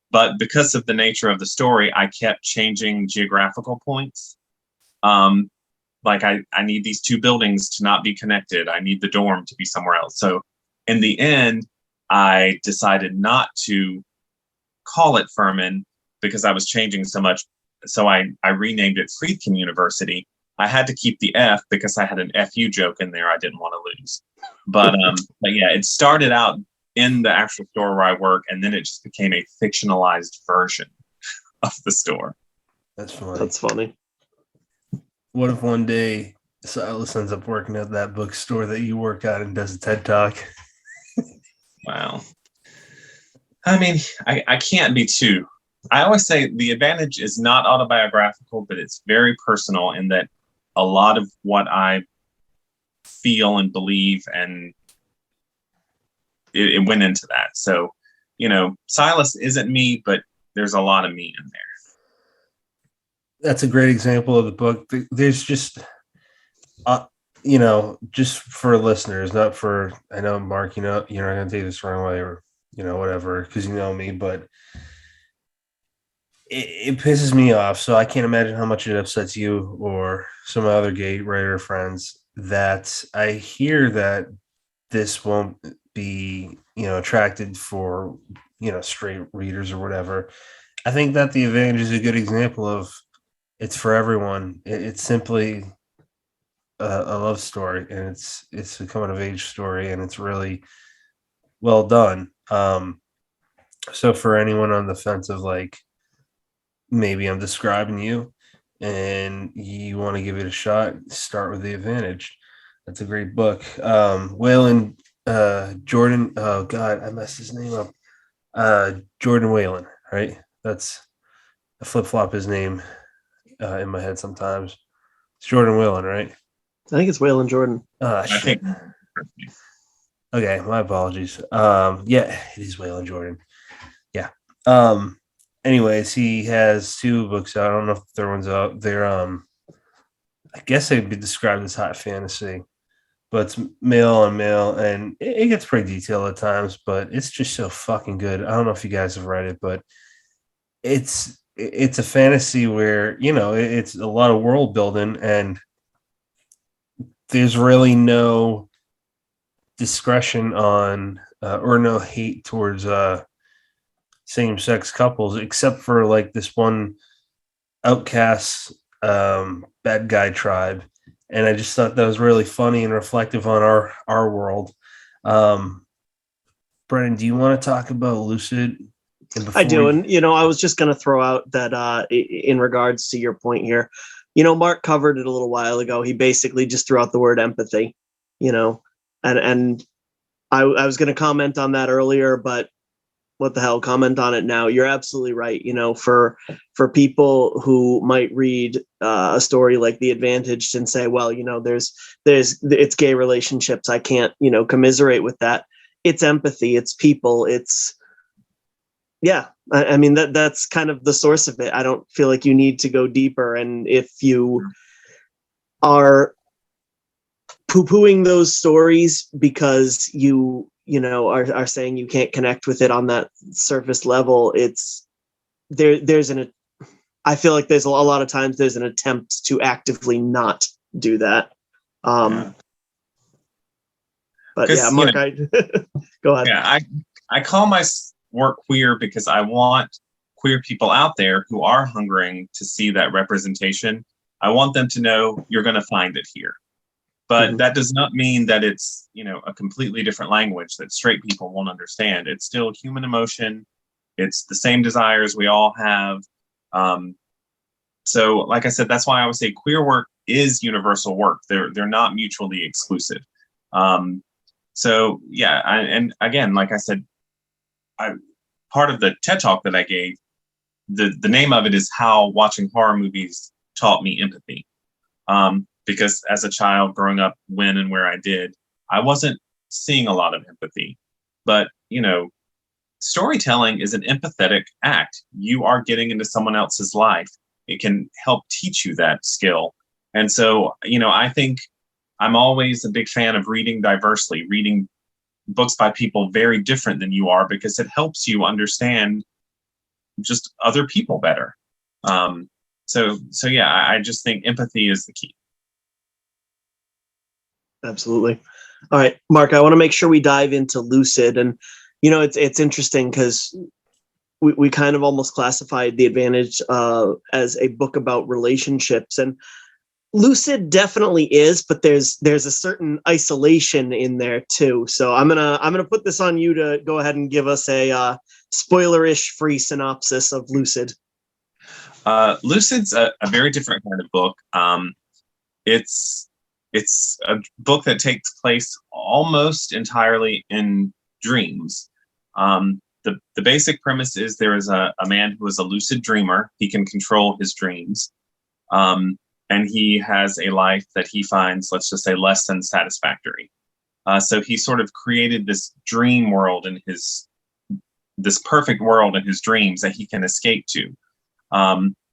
but because of the nature of the story, I kept changing geographical points. Like I need these two buildings to not be connected. I need the dorm to be somewhere else. So in the end, I decided not to call it Furman because I was changing so much. So I renamed it Friedkin University. I had to keep the F because I had an FU joke in there I didn't want to lose. But yeah, it started out in the actual store where I work, and then it just became a fictionalized version of the store. That's funny. That's funny. What if one day Silas ends up working at that bookstore that you work at and does a TED Talk? Wow. I mean, I can't be too. I always say the Advantage is not autobiographical, but it's very personal in that a lot of what I feel and believe, and it went into that. So, Silas isn't me, but there's a lot of me in there. That's a great example of the book. There's just, just for listeners, not for, I know, Mark, you're not going to take this the wrong way or, whatever, because you know me, but it pisses me off. So I can't imagine how much it upsets you or some other gay writer friends that I hear that this won't be, attracted for, straight readers or whatever. I think that The Advantage is a good example of it's for everyone. It's simply a love story, and it's a coming of age story, and it's really well done. So for anyone on the fence of like, maybe I'm describing you, and you want to give it a shot, start with The Advantage. That's a great book. Whalen Jordan. Oh God, I messed his name up. Jordan Whalen, right? That's I flip flop his name in my head sometimes. It's Jordan Whalen, right? I think it's Waylon Jordan. I Shit. think. Okay, my apologies. Yeah, it is Waylon Jordan. Yeah. Anyways, he has 2 books out. I don't know if the third one's out. They're I guess they'd be described as hot fantasy, but it's male on male, and it gets pretty detailed at times, but it's just so fucking good. I don't know if you guys have read it, but it's a fantasy where, you know, it's a lot of world building, and there's really no discretion on or no hate towards same-sex couples, except for like this one outcast bad guy tribe. And I just thought that was really funny and reflective on our world. Brennan, do you want to talk about Lucid? I do. And, you know, I was just going to throw out that in regards to your point here, you know, Mark covered it a little while ago. He basically just threw out the word empathy, you know, and I was going to comment on that earlier, but what the hell, comment on it now. You're absolutely right. You know, for people who might read a story like The Advantage and say, well, you know, it's gay relationships, I can't, you know, commiserate with that. It's empathy, it's people, it's, yeah, I mean, that's kind of the source of it. I don't feel like you need to go deeper. And if you are poo-pooing those stories because you know, are saying you can't connect with it on that surface level, it's I feel like there's a lot of times there's an attempt to actively not do that. But yeah, Mark, go ahead. Yeah, I call my work queer because I want queer people out there who are hungering to see that representation. I want them to know you're going to find it here. But that does not mean that it's, you know, a completely different language that straight people won't understand. It's still human emotion. It's the same desires we all have. So, like I said, that's why I would say queer work is universal work. They're not mutually exclusive. So, yeah, and again, like I said, part of the TED Talk that I gave, the name of it is How Watching Horror Movies Taught Me Empathy. Because as a child growing up when and where I did, I wasn't seeing a lot of empathy. But, you know, storytelling is an empathetic act. You are getting into someone else's life. It can help teach you that skill. And so, you know, I think I'm always a big fan of reading diversely, reading books by people very different than you are, because it helps you understand just other people better. So yeah, I just think empathy is the key. Absolutely. All right, Mark, I want to make sure we dive into Lucid. And, you know, it's interesting because we kind of almost classified The Advantage as a book about relationships. And Lucid definitely is, but there's a certain isolation in there too. So I'm gonna put this on you to go ahead and give us a spoiler-ish free synopsis of Lucid. Lucid's a very different kind of book. It's a book that takes place almost entirely in dreams. The basic premise is there is a man who is a lucid dreamer. He can control his dreams. And he has a life that he finds, let's just say, less than satisfactory. So he sort of created this dream world in this perfect world in his dreams that he can escape to.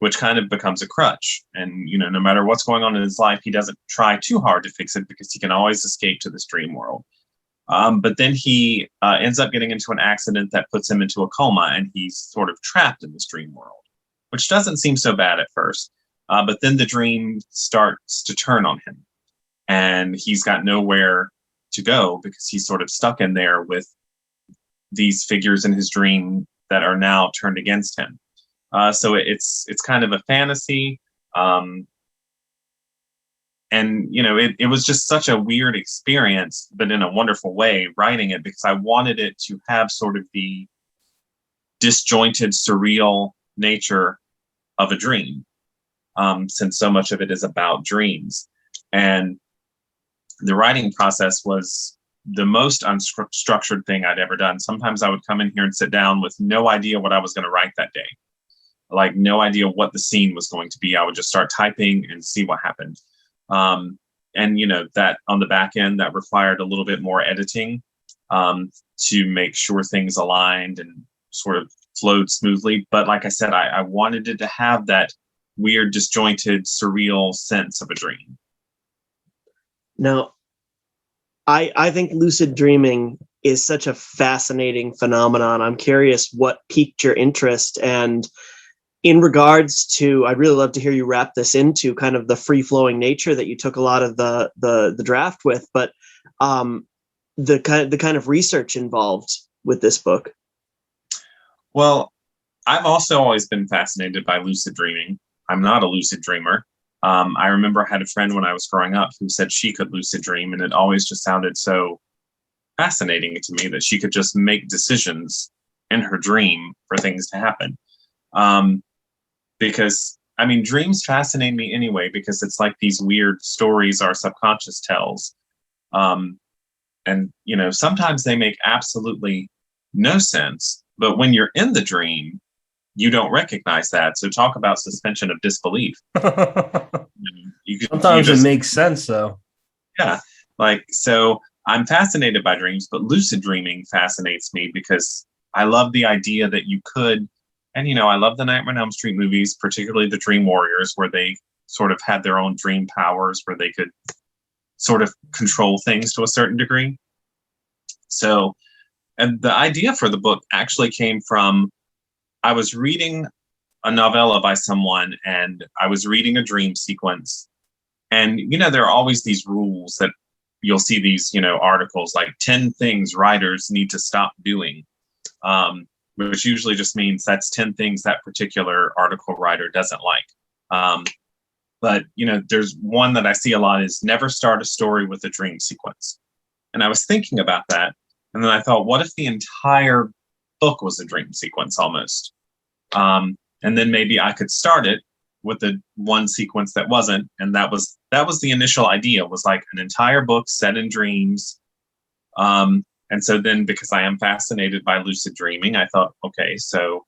Which kind of becomes a crutch. And, you know, no matter what's going on in his life, he doesn't try too hard to fix it because he can always escape to this dream world. But then he ends up getting into an accident that puts him into a coma, and he's sort of trapped in this dream world, which doesn't seem so bad at first. But then the dream starts to turn on him, and he's got nowhere to go because he's sort of stuck in there with these figures in his dream that are now turned against him. So it's kind of a fantasy. And, you know, it was just such a weird experience, but in a wonderful way, writing it, because I wanted it to have sort of the disjointed, surreal nature of a dream. since so much of it is about dreams. And the writing process was the most unstructured thing I'd ever done. Sometimes I would come in here and sit down with no idea what I was going to write that day, like no idea what the scene was going to be. I would just start typing and see what happened. And, you know, that on the back end, that required a little bit more editing to make sure things aligned and sort of flowed smoothly. But like I said, I wanted it to have that weird, disjointed, surreal sense of a dream. Now, I think lucid dreaming is such a fascinating phenomenon. I'm curious what piqued your interest. And in regards to, I'd really love to hear you wrap this into kind of the free-flowing nature that you took a lot of the draft with, but the kind of research involved with this book. Well, I've also always been fascinated by lucid dreaming. I'm not a lucid dreamer. I remember I had a friend when I was growing up who said she could lucid dream, and it always just sounded so fascinating to me that she could just make decisions in her dream for things to happen. Because, I mean, dreams fascinate me anyway, because it's like these weird stories our subconscious tells. And, you know, sometimes they make absolutely no sense, but when you're in the dream, you don't recognize that. So talk about suspension of disbelief. Sometimes it makes sense, though. Yeah. Like, so I'm fascinated by dreams, but lucid dreaming fascinates me because I love the idea that you could, and, you know, I love the Nightmare on Elm Street movies, particularly the Dream Warriors, where they sort of had their own dream powers, where they could sort of control things to a certain degree. So, and the idea for the book actually came from, I was reading a novella by someone, and I was reading a dream sequence. And, you know, there are always these rules that you'll see these, you know, articles like 10 things writers need to stop doing, which usually just means that's 10 things that particular article writer doesn't like. But, you know, there's one that I see a lot is never start a story with a dream sequence. And I was thinking about that. And then I thought, what if the entire book was a dream sequence almost? And then maybe I could start it with the one sequence that wasn't. And that was the initial idea, was like an entire book set in dreams. And so then, because I am fascinated by lucid dreaming, I thought, okay, so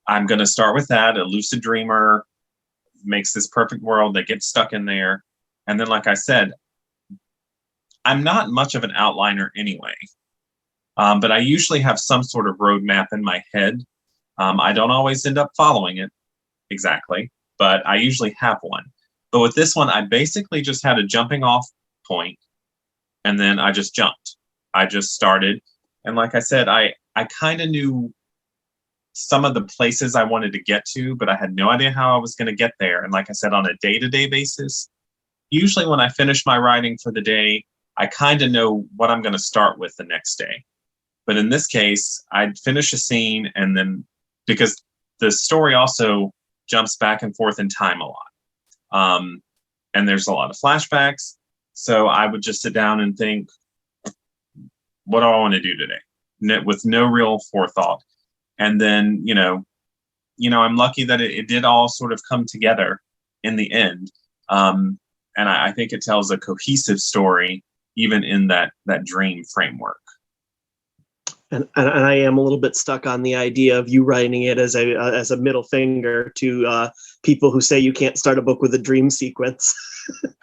I'm going to start with that. A lucid dreamer makes this perfect world. They get stuck in there. And then, like I said, I'm not much of an outliner anyway, but I usually have some sort of roadmap in my head. I don't always end up following it exactly, but I usually have one. But with this one, I basically just had a jumping off point, and then I just jumped. I just started. And like I said, I kind of knew some of the places I wanted to get to, but I had no idea how I was going to get there. And like I said, on a day-to-day basis, usually when I finish my writing for the day, I kind of know what I'm going to start with the next day. But in this case, I'd finish a scene, and then, because the story also jumps back and forth in time a lot. And there's a lot of flashbacks. So I would just sit down and think, what do I want to do today? With no real forethought. And then, you know, I'm lucky that it did all sort of come together in the end. And I think it tells a cohesive story, even in that dream framework. And I am a little bit stuck on the idea of you writing it as a middle finger to people who say you can't start a book with a dream sequence.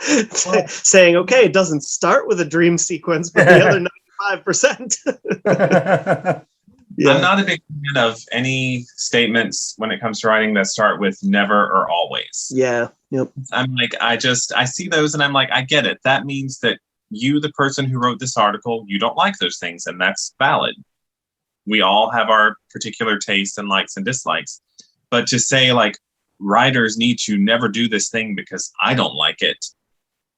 Saying, okay, it doesn't start with a dream sequence, but the other 95%. Yeah. I'm not a big fan of any statements when it comes to writing that start with never or always. Yeah. Yep. I'm like, I see those and I'm like, I get it. That means that you, the person who wrote this article, you don't like those things, and that's valid. We all have our particular tastes and likes and dislikes. But to say like writers need to never do this thing because I don't like it,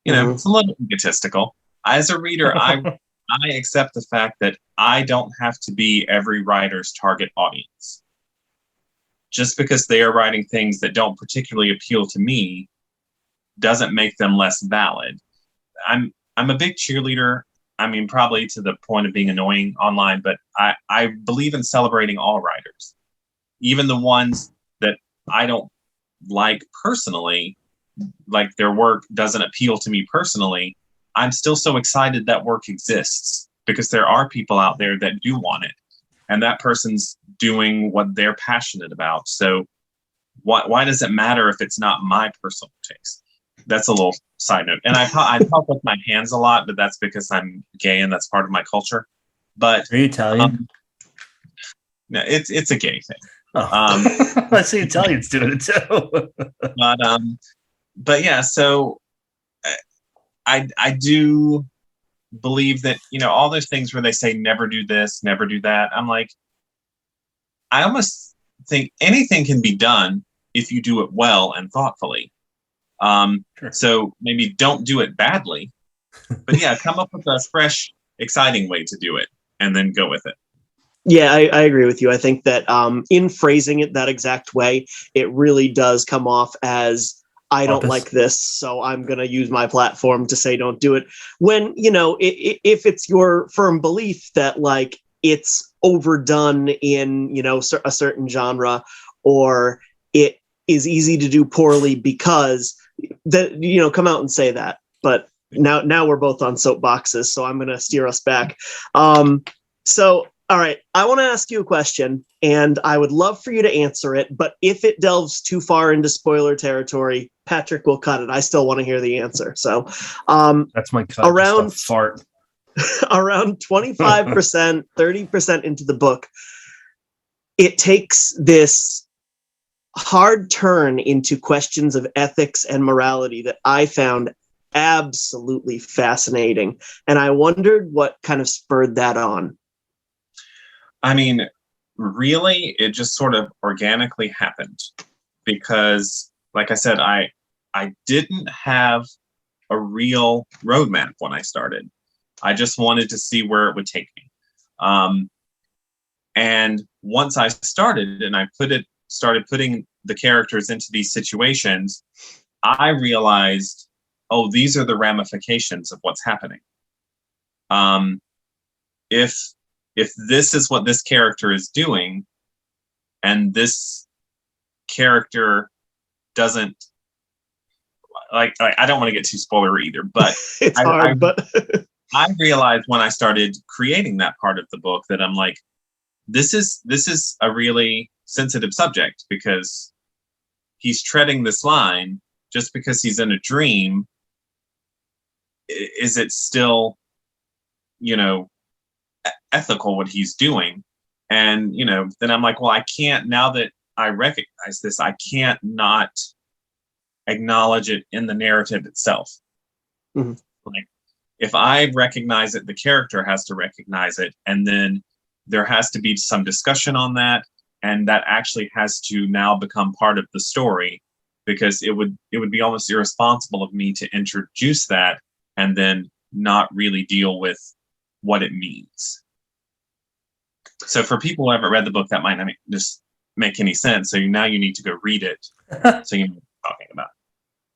you know, it's a little egotistical. As a reader, I accept the fact that I don't have to be every writer's target audience. Just because they are writing things that don't particularly appeal to me doesn't make them less valid. I'm a big cheerleader. I mean, probably to the point of being annoying online, but I believe in celebrating all writers, even the ones that I don't like personally, like their work doesn't appeal to me personally, I'm still so excited that work exists because there are people out there that do want it, and that person's doing what they're passionate about. So why does it matter if it's not my personal taste? That's a little side note. And I talk with my hands a lot, but that's because I'm gay and that's part of my culture. But Are you Italian? No, it's a gay thing. Oh. I see Italians doing it too. But yeah, so I do believe that, all those things where they say never do this, never do that. I'm like, I almost think anything can be done if you do it well and thoughtfully. Sure. So maybe don't do it badly, but yeah, come up with a fresh, exciting way to do it and then go with it. Yeah, I agree with you. I think that in phrasing it that exact way, it really does come off as, I don't like this, so I'm going to use my platform to say don't do it. When, if it's your firm belief that like it's overdone in, a certain genre, or it is easy to do poorly because that, come out and say that. But now we're both on soapboxes, so I'm going to steer us back. So, all right, I want to ask you a question, and I would love for you to answer it. But if it delves too far into spoiler territory, Patrick will cut it. I still want to hear the answer. So, that's my cut. Around fart. Around 25%, 30% into the book, it takes this hard turn into questions of ethics and morality that I found absolutely fascinating. And I wondered what kind of spurred that on. I mean, really, it just sort of organically happened because, like I said, I didn't have a real roadmap when I started. I just wanted to see where it would take me. And once I started and I started putting the characters into these situations, I realized, oh, these are the ramifications of what's happening. If this is what this character is doing, and this character doesn't like I don't want to get too spoiler either, but it's hard, but I realized when I started creating that part of the book that I'm like, this is a really sensitive subject because he's treading this line just because he's in a dream. Is it still, ethical what he's doing? And then I'm like, well, I can't, now that I recognize this, I can't not acknowledge it in the narrative itself. Mm-hmm. Like, if I recognize it, the character has to recognize it, and then there has to be some discussion on that, and that actually has to now become part of the story, because it would be almost irresponsible of me to introduce that and then not really deal with what it means. So for people who haven't read the book, that might not just make any sense. So now you need to go read it so you know what I'm talking about.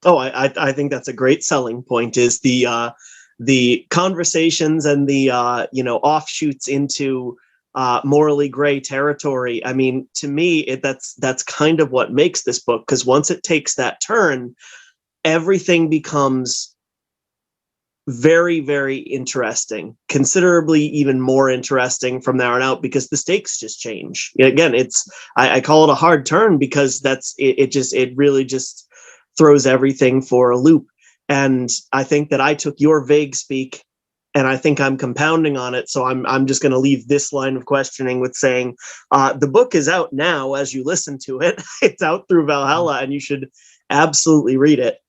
Oh, I think that's a great selling point, is the conversations and the offshoots into morally gray territory. I mean, to me, that's kind of what makes this book, because once it takes that turn, everything becomes very, very interesting, considerably even more interesting from there on out, because the stakes just change. Again, I call it a hard turn because it really just throws everything for a loop. And I think that I took your vague speak and I think I'm compounding on it. So I'm just going to leave this line of questioning with saying the book is out now as you listen to it. It's out through Valhalla, and you should absolutely read it.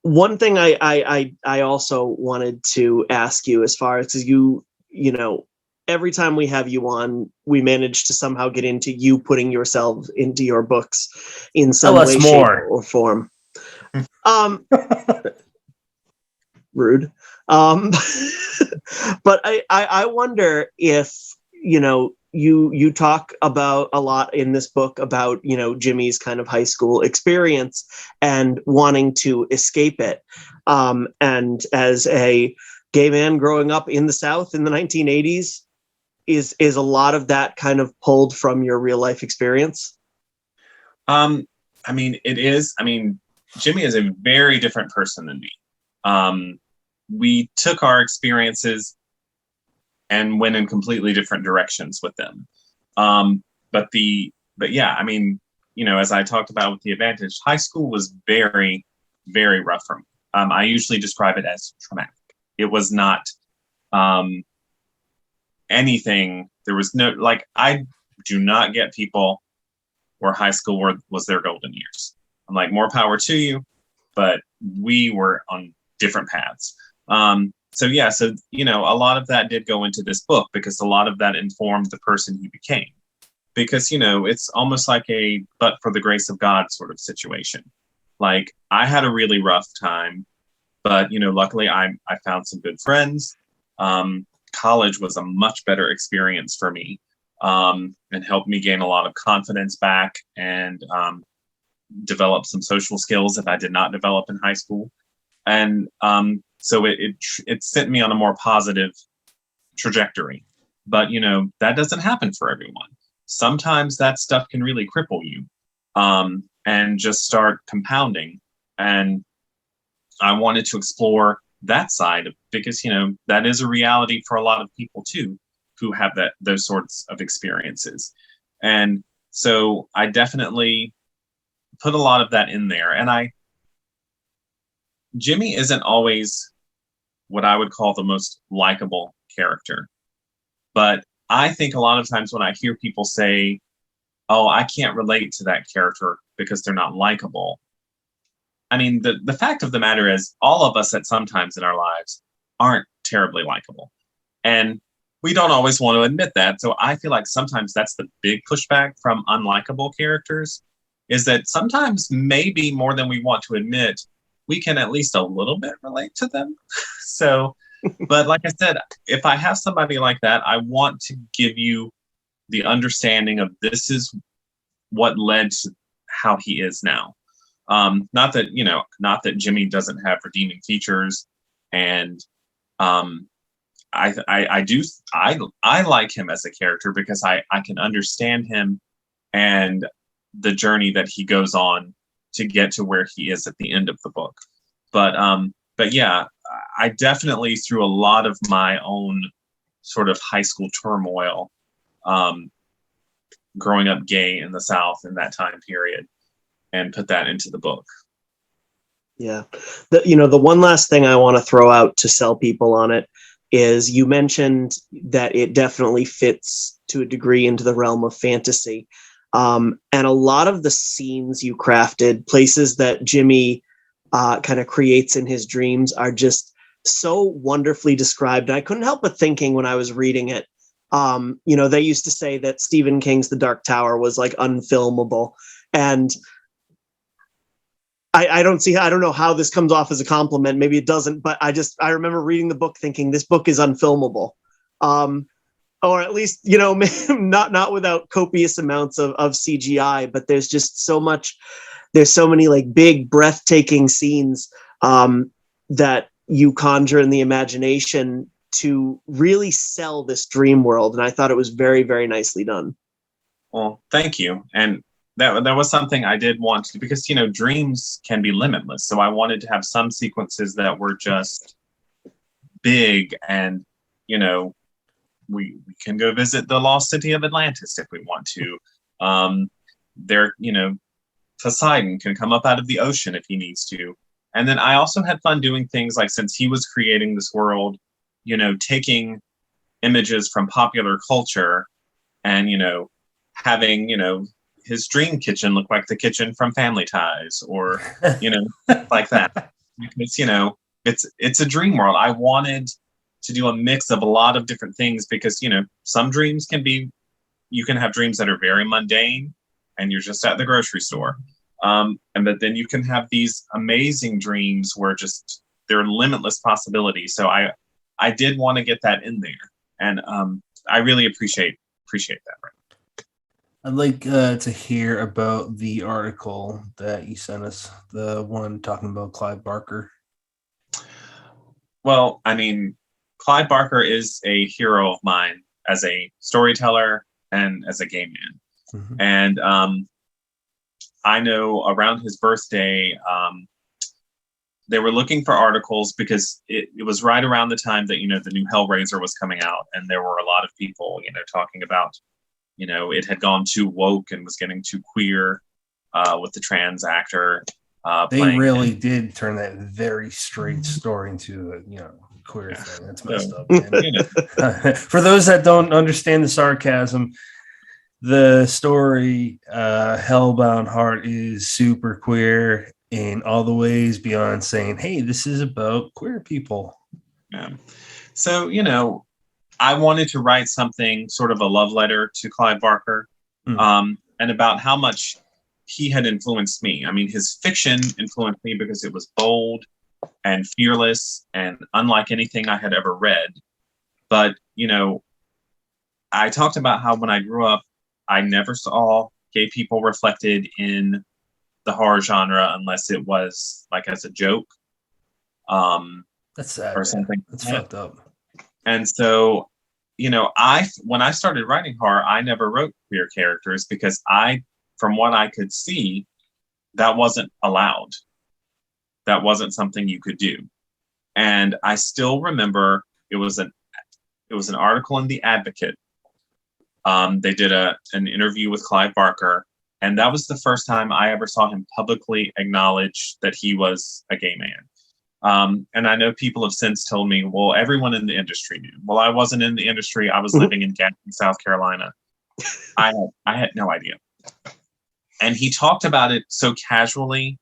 One thing I also wanted to ask you, as far as you every time we have you on, we manage to somehow get into you putting yourself into your books in some way, shape, or form. Rude. But I wonder if, you talk about a lot in this book about, Jimmy's kind of high school experience and wanting to escape it. And as a gay man growing up in the South in the 1980s, is a lot of that kind of pulled from your real life experience? I mean, it is. I mean, Jimmy is a very different person than me. We took our experiences and went in completely different directions with them. But yeah, I mean, as I talked about with the Advantage, high school was very, very rough for me. I usually describe it as traumatic. It was not anything. There was no, I do not get people where high school was their golden years. I'm like, more power to you, but we were on different paths. So a lot of that did go into this book because a lot of that informed the person he became. Because, it's almost like a but for the grace of God sort of situation. Like, I had a really rough time, but, luckily I found some good friends. College was a much better experience for me, and helped me gain a lot of confidence back and develop some social skills that I did not develop in high school. And so it sent me on a more positive trajectory. But, that doesn't happen for everyone. Sometimes that stuff can really cripple you, and just start compounding. And I wanted to explore that side because, that is a reality for a lot of people too, who have those sorts of experiences. And so I definitely put a lot of that in there. And Jimmy isn't always what I would call the most likable character. But I think a lot of times when I hear people say, oh, I can't relate to that character because they're not likable. I mean, the fact of the matter is all of us at some times in our lives aren't terribly likable. And we don't always want to admit that. So I feel like sometimes that's the big pushback from unlikable characters, is that sometimes maybe more than we want to admit, we can at least a little bit relate to them. So, but like I said, if I have somebody like that, I want to give you the understanding of this is what led to how he is now. Not that Jimmy doesn't have redeeming features, and I like him as a character because I can understand him and the journey that he goes on to get to where he is at the end of the book. But yeah, I definitely, through a lot of my own sort of high school turmoil, growing up gay in the South in that time period, and put that into the book. Yeah. The one last thing I want to throw out to sell people on it is you mentioned that it definitely fits to a degree into the realm of fantasy. And a lot of the scenes you crafted, places that Jimmy kind of creates in his dreams, are just so wonderfully described. I couldn't help but thinking when I was reading it, they used to say that Stephen King's The Dark Tower was like unfilmable. And I don't know how this comes off as a compliment. Maybe it doesn't, but I remember reading the book thinking this book is unfilmable. Or at least, not without copious amounts of CGI, but there's just so much, there's so many like big breathtaking scenes that you conjure in the imagination to really sell this dream world. And I thought it was very, very nicely done. Well, thank you. And that was something I did want to, because, dreams can be limitless. So I wanted to have some sequences that were just big and, we can go visit the lost city of Atlantis if we want to. Poseidon can come up out of the ocean if he needs to. And then I also had fun doing things like, since he was creating this world, taking images from popular culture and, having, his dream kitchen look like the kitchen from Family Ties, or, like that. Because, it's a dream world. I wanted to do a mix of a lot of different things because, some dreams you can have dreams that are very mundane and you're just at the grocery store. But then you can have these amazing dreams where just there are limitless possibilities. So I did want to get that in there. And I really appreciate that. Right? I'd like to hear about the article that you sent us, the one talking about Clive Barker. Well, I mean, Clive Barker is a hero of mine as a storyteller and as a gay man. Mm-hmm. And I know around his birthday, they were looking for articles because it was right around the time that, the new Hellraiser was coming out. And there were a lot of people, talking about, it had gone too woke and was getting too queer with the trans actor. They really did turn that very straight story into a, queer thing. That's messed up, man. For those that don't understand the sarcasm, the story Hellbound Heart is super queer in all the ways beyond saying, hey, this is about queer people. Yeah. So, I wanted to write something sort of a love letter to Clive Barker, and about how much he had influenced me. I mean, his fiction influenced me because it was bold and fearless and unlike anything I had ever read. But, I talked about how when I grew up, I never saw gay people reflected in the horror genre unless it was like as a joke. That's sad. Or something. That's fucked up. And so, when I started writing horror, I never wrote queer characters because from what I could see, that wasn't allowed. That wasn't something you could do. And I still remember it was an article in The Advocate. They did an interview with Clive Barker, and that was the first time I ever saw him publicly acknowledge that he was a gay man. And I know people have since told me, well, everyone in the industry knew. Well, I wasn't in the industry. I was living in Gadsden, South Carolina. I had no idea. And he talked about it so casually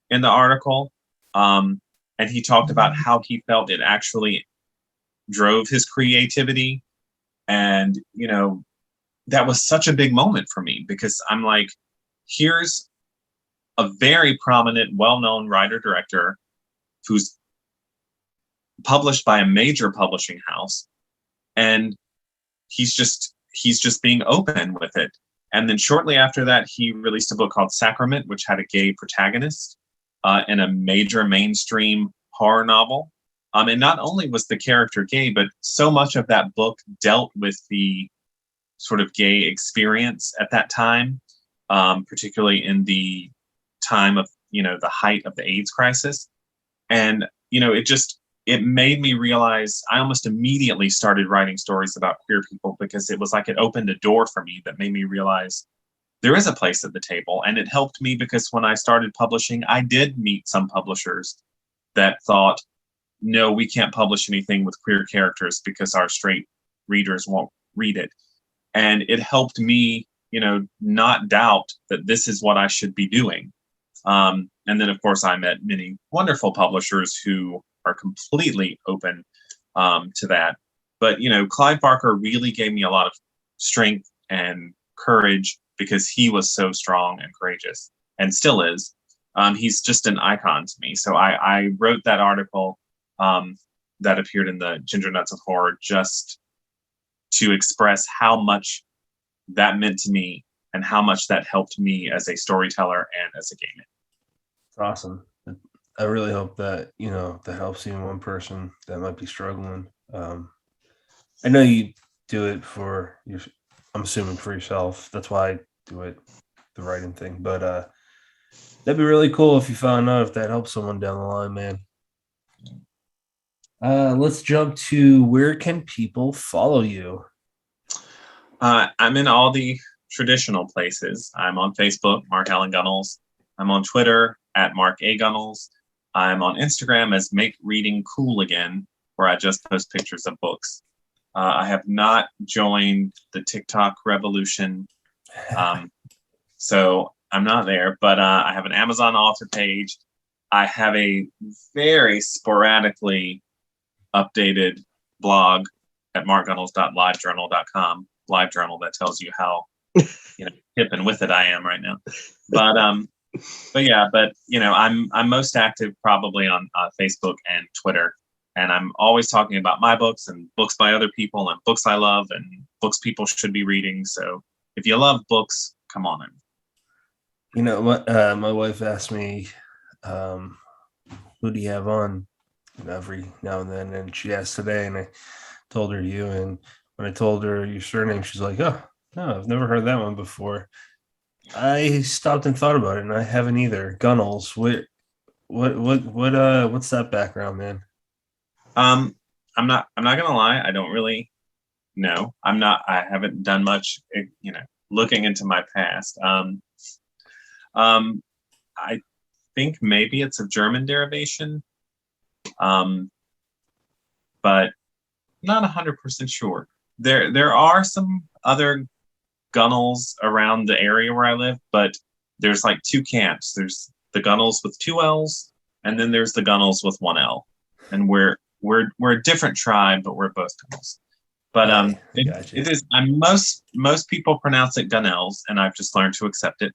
in the article. And he talked about how he felt it actually drove his creativity. And, that was such a big moment for me because I'm like, here's a very prominent, well-known writer-director who's published by a major publishing house, and he's just being open with it. And then shortly after that, he released a book called Sacrament, which had a gay protagonist in a major mainstream horror novel. And not only was the character gay, but so much of that book dealt with the sort of gay experience at that time, particularly in the time of, the height of the AIDS crisis. And, it made me realize I almost immediately started writing stories about queer people because it was like it opened a door for me that made me realize there is a place at the table. And it helped me because when I started publishing, I did meet some publishers that thought, no, we can't publish anything with queer characters because our straight readers won't read it. And it helped me, not doubt that this is what I should be doing. And then, of course, I met many wonderful publishers who are completely open to that. But, Clive Barker really gave me a lot of strength and courage because he was so strong and courageous and still is. He's just an icon to me. So I wrote that article that appeared in the Ginger Nuts of Horror just to express how much that meant to me and how much that helped me as a storyteller and as a gay man. It's awesome. I really hope that, that helps even one person that might be struggling. I know you do it for I'm assuming for yourself. That's why I do it, the writing thing. But that'd be really cool if you found out if that helps someone down the line, man. Let's jump to where can people follow you? I'm in all the traditional places. I'm on Facebook, Mark Allan Gunnels. I'm on Twitter at Mark A. Gunnels. I'm on Instagram as Make Reading Cool Again, where I just post pictures of books. I have not joined the TikTok revolution, so I'm not there, but I have an Amazon author page. I have a very sporadically updated blog at markgunnels.livejournal.com. LiveJournal that tells you how hip and with it I am right now. But I'm most active probably on Facebook and Twitter, and I'm always talking about my books and books by other people and books I love and books people should be reading. So if you love books, come on in. My wife asked me, who do you have on every now and then? And she asked today, and I told her you. And when I told her your surname, she's like, oh, no, I've never heard that one before. I stopped and thought about it, and I haven't either. Gunnels. What's that background, man? I'm not gonna lie. I don't really know. I haven't done much. Looking into my past. I think maybe it's a German derivation. But not 100% sure. There are some other Gunnels around the area where I live, but there's like two camps. There's the Gunnels with two L's, and then there's the Gunnels with one L. And we're a different tribe, but we're both Gunnels. But Gotcha. it is. Most people pronounce it Gunnells, and I've just learned to accept it.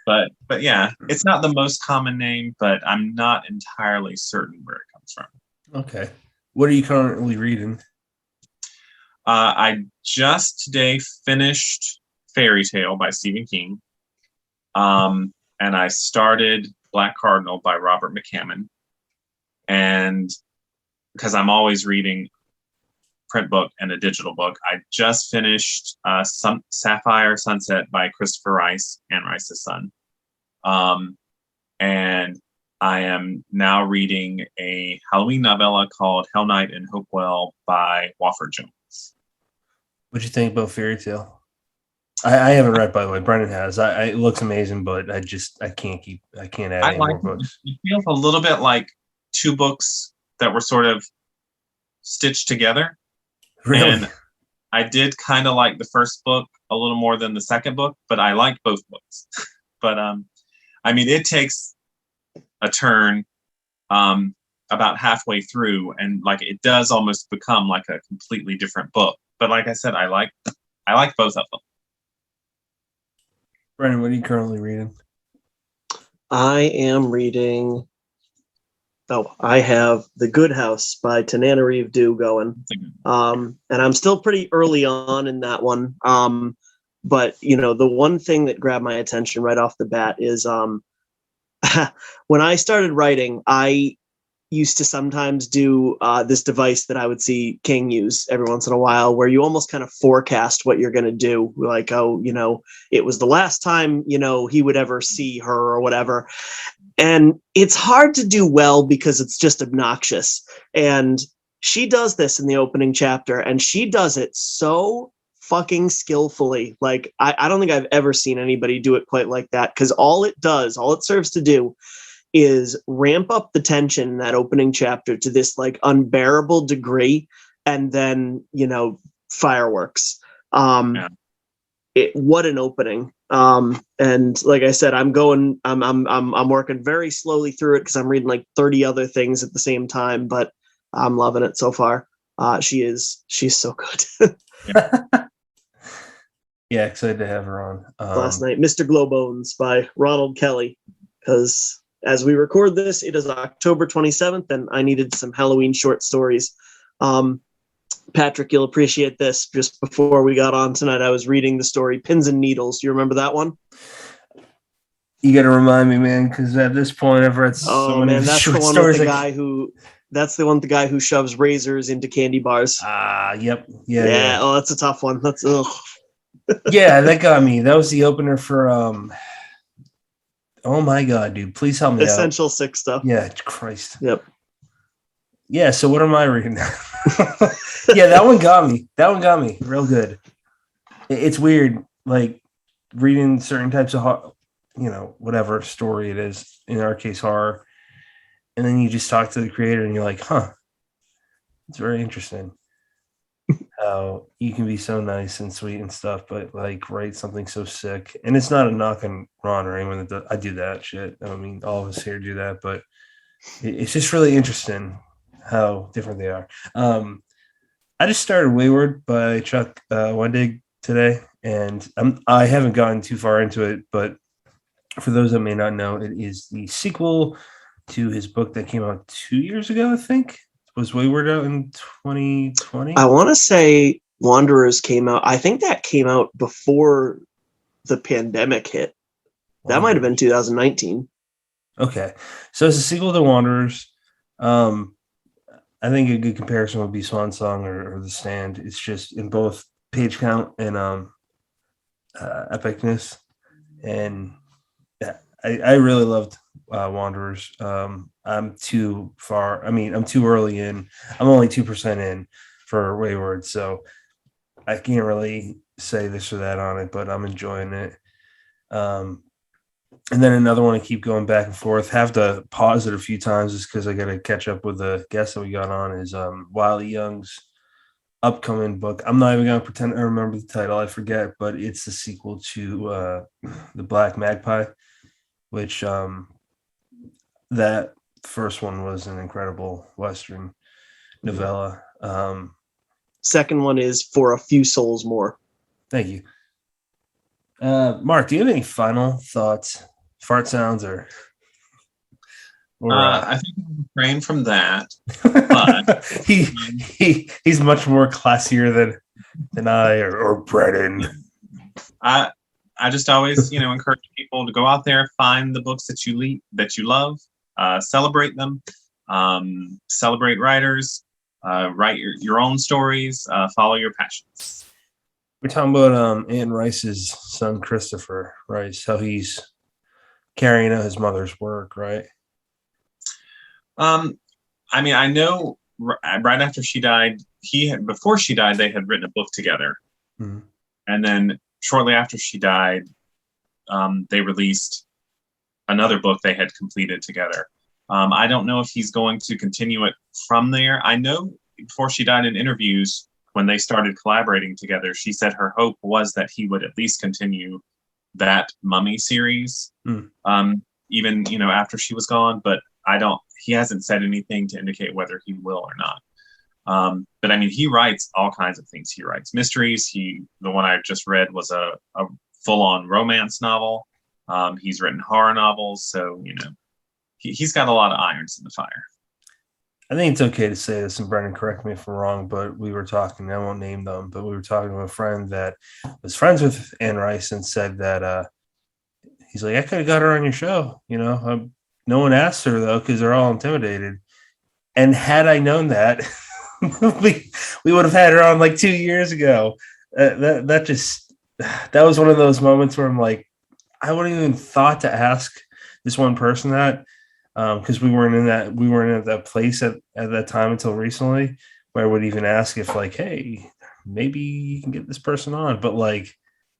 But yeah, it's not the most common name, but I'm not entirely certain where it comes from. Okay. What are you currently reading? I just today finished Fairy Tale by Stephen King. And I started Black Cardinal by Robert McCammon. And because I'm always reading print book and a digital book, I just finished Sapphire Sunset by Christopher Rice and Rice's son. And I am now reading a Halloween novella called Hell Night in Hopewell by Wofford Jones. What'd you think about Fairy Tale? I haven't read, by the way. Brendan has. It looks amazing, but I can't add any more books. It feels a little bit like two books that were sort of stitched together. Really? And I did kind of like the first book a little more than the second book, but I like both books. But it takes a turn about halfway through, and like it does almost become like a completely different book. But like I said, I like both of them. Brendan, what are you currently reading? I am reading. Oh, I have The Good House by Tananarive Due going. And I'm still pretty early on in that one. But the one thing that grabbed my attention right off the bat is when I started writing, I used to sometimes do this device that I would see King use every once in a while, where you almost kind of forecast what you're going to do. Like, it was the last time, he would ever see her or whatever. And it's hard to do well because it's just obnoxious. And she does this in the opening chapter, and she does it so fucking skillfully. Like, I don't think I've ever seen anybody do it quite like that, because all it serves to do is ramp up the tension in that opening chapter to this like unbearable degree, and then fireworks. What an opening. And like I said, I'm working very slowly through it because I'm reading like 30 other things at the same time, but I'm loving it so far. She's so good. Yeah, excited to have her on. Last night, Mr. Glowbones by Ronald Kelly, because as we record this, it is October 27th, and I needed some Halloween short stories. Patrick, you'll appreciate this. Just before we got on tonight, I was reading the story Pins and Needles. You remember that one? You got to remind me, man, because at this point, I've read so many short stories. That's the one with the guy who shoves razors into candy bars. Yep. Yeah. Oh, that's a tough one. That's Yeah, that got me. That was the opener for oh my god, dude! Please help me Essential out. 6 stuff. Yeah, Christ. Yep. Yeah. So what am I reading now? Yeah, that one got me real good. It's weird, like reading certain types of whatever story it is. In our case, horror, and then you just talk to the creator, and you're like, huh, it's very interesting. How you can be so nice and sweet and stuff, but like write something so sick. And it's not a knock on Ron or anyone that I do that shit. I mean, all of us here do that, but it's just really interesting how different they are. I just started Wayward by Chuck Wendig today, and I haven't gotten too far into it, but for those that may not know, it is the sequel to his book that came out 2 years ago, I think. Was Wayward out in 2020? I want to say Wanderers came out. I think that came out before the pandemic hit. That might have been 2019. Okay. So it's a sequel to Wanderers. I think a good comparison would be Swan Song or The Stand. It's just in both page count and epicness, and I really loved Wanderers. I'm too far. I mean, I'm too early in. I'm only 2% in for Wayward, so I can't really say this or that on it, but I'm enjoying it. And then another one I keep going back and forth. Have to pause it a few times just because I got to catch up with the guest that we got on. Is Wiley Young's upcoming book. I'm not even going to pretend I remember the title. I forget, but it's the sequel to The Black Magpie, which that first one was an incredible Western novella. Second one is For a Few Souls More. Thank you. Mark, do you have any final thoughts? Fart sounds or I think I'm refrain from that. But he's much more classier than I or Brennan. I just always, encourage people to go out there, find the books that you love, celebrate them, celebrate writers, write your own stories, follow your passions. We're talking about Anne Rice's son, Christopher Rice, how he's carrying out his mother's work, right? I mean, I know right after she died, before she died, they had written a book together. Mm-hmm. And then shortly after she died, they released another book they had completed together. I don't know if he's going to continue it from there. I know before she died in interviews, when they started collaborating together, she said her hope was that he would at least continue that Mummy series, even, after she was gone. But he hasn't said anything to indicate whether he will or not. But I mean, he writes all kinds of things. He writes mysteries. The one I just read was a full-on romance novel. He's written horror novels. So, he's got a lot of irons in the fire. I think it's okay to say this, and Brendan, correct me if I'm wrong, but we were talking, I won't name them, but we were talking to a friend that was friends with Anne Rice and said that he's like, I could have got her on your show. No one asked her, though, because they're all intimidated. And had I known that, we would have had her on like 2 years ago. That was one of those moments where I'm like, I wouldn't even thought to ask this one person that. Because we weren't in that place at that time until recently, where I would even ask if like, hey, maybe you can get this person on. But like,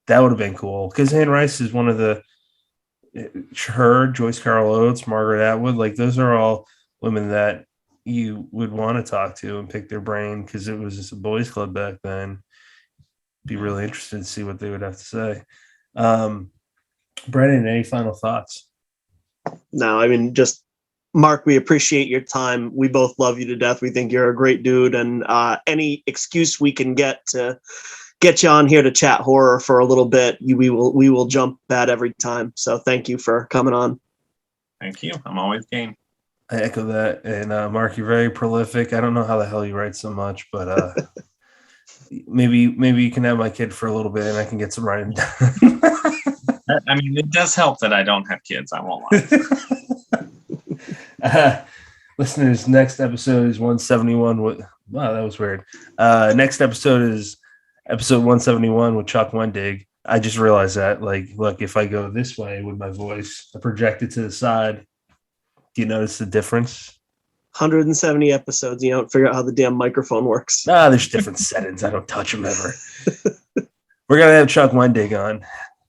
that would have been cool because Anne Rice is one of Joyce Carol Oates, Margaret Atwood, like those are all women that you would want to talk to and pick their brain because it was just a boys' club back then. Be really interested to see what they would have to say. Brennan, any final thoughts? No, I mean, just Mark, we appreciate your time. We both love you to death. We think you're a great dude, and any excuse we can get to get you on here to chat horror for a little bit, we will jump at every time. So thank you for coming on. Thank you. I'm always game. I echo that. And Mark, you're very prolific. I don't know how the hell you write so much, but maybe you can have my kid for a little bit and I can get some writing done. I mean, it does help that I don't have kids. I won't lie. Listeners, next episode is 171 with wow, that was weird. Next episode is episode 171 with Chuck Wendig. I just realized that, like, look, if I go this way with my voice, I project it to the side. Do you notice the difference? 170 episodes. You don't figure out how the damn microphone works. There's different settings. I don't touch them ever. We're going to have Chuck Wendig on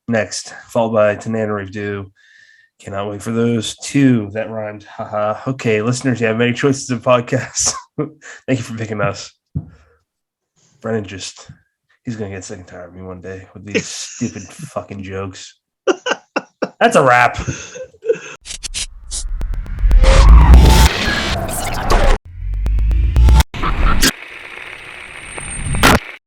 next, followed by Tananarive Dew. Cannot wait for those two. That rhymed. Haha. Okay, listeners, you have many choices of podcasts. Thank you for picking us. Brennan he's going to get sick and tired of me one day with these stupid fucking jokes. That's a wrap.